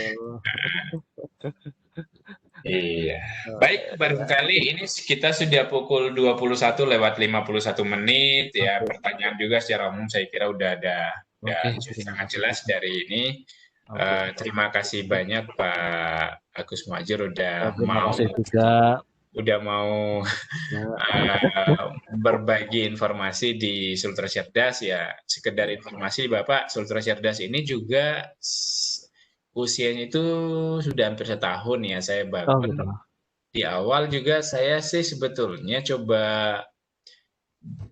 Iya. Baik, barangkali ini kita sudah pukul 21 lewat 51 menit ya. Oke. Pertanyaan juga secara umum saya kira udah Oke, sangat jelas dari ini. Oke. Terima kasih banyak Pak Agus Muhadjir Terima kasih juga. udah mau berbagi informasi di Sultra Cerdas ya. Sekedar informasi Bapak, Sultra Cerdas ini juga usianya itu sudah hampir setahun ya saya Oh, bangun. gitu. Di awal juga saya sih sebetulnya coba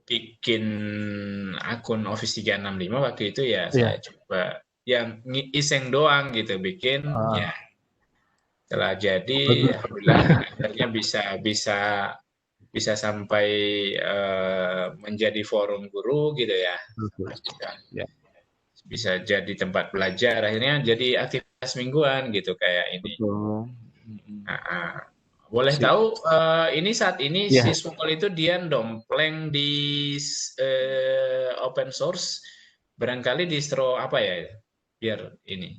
bikin akun Office 365 waktu itu ya saya coba yang iseng doang gitu bikin ya. Setelah jadi alhamdulillah akhirnya bisa sampai menjadi forum guru gitu ya. Bisa jadi tempat belajar, akhirnya jadi aktivitas mingguan gitu kayak ini. Boleh tahu ini saat ini Siswokol itu dia dompleng di open source, barangkali distro apa ya biar ini.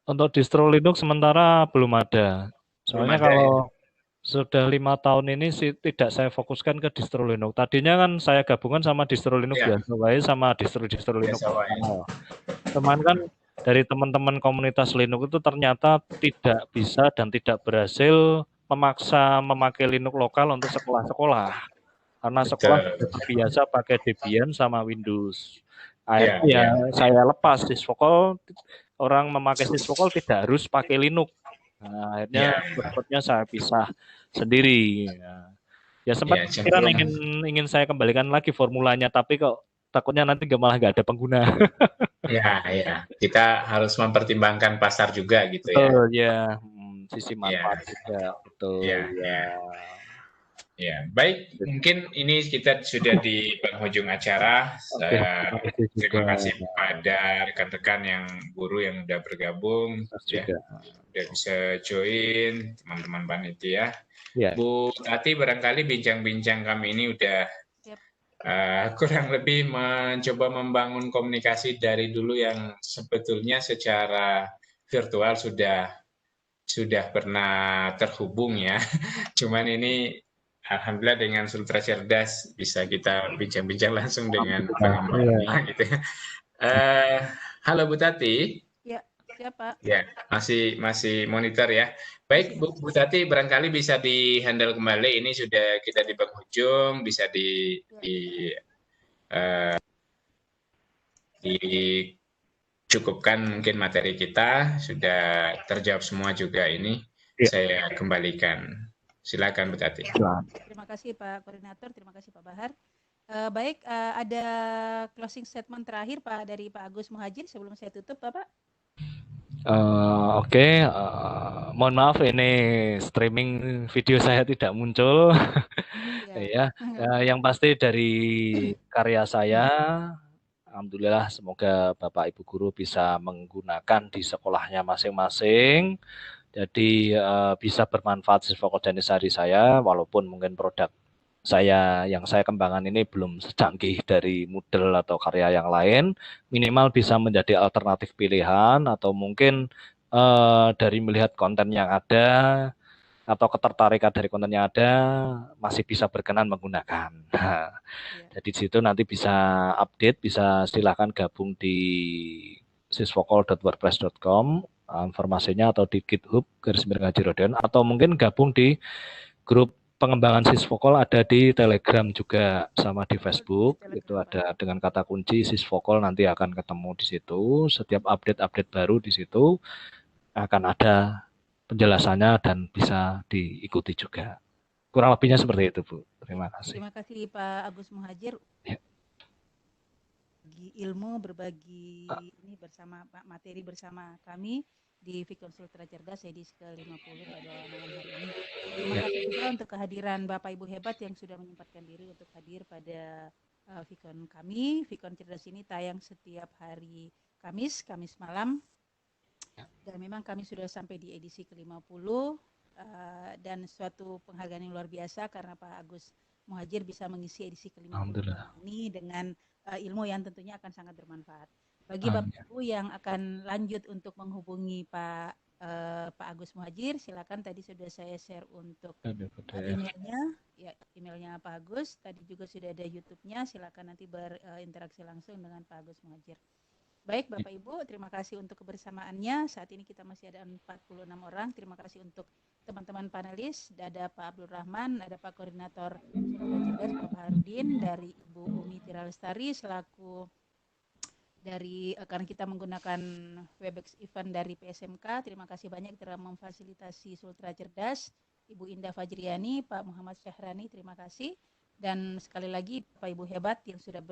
Untuk distro Linux sementara belum ada. Soalnya kalau sudah 5 tahun ini sih tidak saya fokuskan ke distro Linux. Tadinya kan saya gabungan sama distro Linux biasa wae sama distro Linux. Cuman kan dari teman-teman komunitas Linux itu ternyata tidak bisa dan tidak berhasil memaksa memakai Linux lokal untuk sekolah-sekolah. Karena sekolah biasa pakai Debian sama Windows. Akhirnya saya lepas Sysvokol, orang memakai Sysvokol tidak harus pakai Linux. Nah, akhirnya berikutnya saya pisah sendiri. Ya sempat pikiran ingin saya kembalikan lagi formulanya, tapi kok takutnya nanti malah nggak ada pengguna. Ya, kita harus mempertimbangkan pasar juga gitu ya. Betul ya, sisi manfaat juga betul. Ya, baik. Mungkin ini kita sudah di penghujung acara. Terima kasih kepada rekan-rekan yang guru yang sudah bergabung, sudah bisa join, teman-teman panitia. Bu Tati, barangkali bincang-bincang kami ini udah kurang lebih mencoba membangun komunikasi dari dulu yang sebetulnya secara virtual sudah pernah terhubung ya. Cuman ini alhamdulillah dengan Sultra Cerdas bisa kita bincang-bincang langsung dengan pengembangnya gitu. Halo Bu Tati. Ya, siapa? Ya, masih monitor ya. Baik Bu Tati, barangkali bisa di-handle kembali. Ini sudah kita di penghujung, bisa dicukupkan mungkin materi kita sudah terjawab semua juga ini. Saya kembalikan. Silakan Bu Tati. Terima kasih Pak Koordinator, terima kasih Pak Bahar. Baik, ada closing statement terakhir Pak dari Pak Agus Muhadjir sebelum saya tutup Bapak. Oke. Mohon maaf ini streaming video saya tidak muncul. Ya, yang pasti dari karya saya, alhamdulillah semoga Bapak Ibu guru bisa menggunakan di sekolahnya masing-masing. Jadi bisa bermanfaat Sysvokol dan sehari saya, walaupun mungkin produk saya yang saya kembangkan ini belum secanggih dari Moodle atau karya yang lain, minimal bisa menjadi alternatif pilihan atau mungkin dari melihat konten yang ada atau ketertarikan dari konten yang ada masih bisa berkenan menggunakan. Nah, jadi di situ nanti bisa update, bisa silakan gabung di sysvokol.wordpress.com informasinya atau di GitHub /Ngaji atau mungkin gabung di grup pengembangan Sysvokol ada di Telegram juga sama di Facebook. Itu ada dengan kata kunci Sysvokol, nanti akan ketemu di situ. Setiap update baru di situ akan ada penjelasannya dan bisa diikuti juga. Kurang lebihnya seperti itu, Bu. Terima kasih. Terima kasih Pak Agus Muhadjir. Berbagi ini bersama materi bersama kami di Vicon Sultra Cerdas edisi ke-50 pada malam hari ini. Terima kasih juga untuk kehadiran Bapak Ibu hebat yang sudah menyempatkan diri untuk hadir pada Vicon kami. Vicon Cerdas ini tayang setiap hari Kamis malam. Dan memang kami sudah sampai di edisi ke-50 dan suatu penghargaan yang luar biasa karena Pak Agus Muhajir bisa mengisi edisi ke-50 Alhamdulillah. ini dengan ilmu yang tentunya akan sangat bermanfaat. Bagi Bapak Ibu yang akan lanjut untuk menghubungi Pak Agus Muhajir, silakan, tadi sudah saya share untuk emailnya, ya, emailnya Pak Agus. Tadi juga sudah ada YouTube-nya, silakan nanti berinteraksi langsung dengan Pak Agus Muhajir. Baik Bapak Ibu, terima kasih untuk kebersamaannya. Saat ini kita masih ada 46 orang. Terima kasih untuk teman-teman panelis. Ada Pak Abdul Rahman, ada Pak Koordinator Sultra Cerdas, Bapak Harudin, dari Ibu Umi Tiralestari selaku dari, karena kita menggunakan Webex event dari PSMK. Terima kasih banyak telah memfasilitasi Sultra Cerdas. Ibu Indah Fajriani, Pak Muhammad Syahrani, terima kasih. Dan sekali lagi Bapak Ibu hebat yang sudah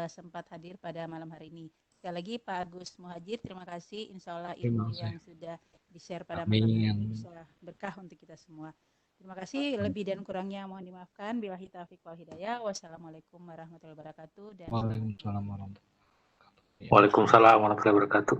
sempat hadir pada malam hari ini. Sekali lagi Pak Agus Muhajir, terima kasih. Insya Allah ilmu yang sudah di-share pada malam hari ini bisa berkah untuk kita semua. Terima kasih. Lebih dan kurangnya mohon dimaafkan. Billahi taufiq wal hidayah. Wassalamualaikum warahmatullahi wabarakatuh. Dan Waalaikumsalam warahmatullahi wabarakatuh. Waalaikumsalam warahmatullahi wabarakatuh.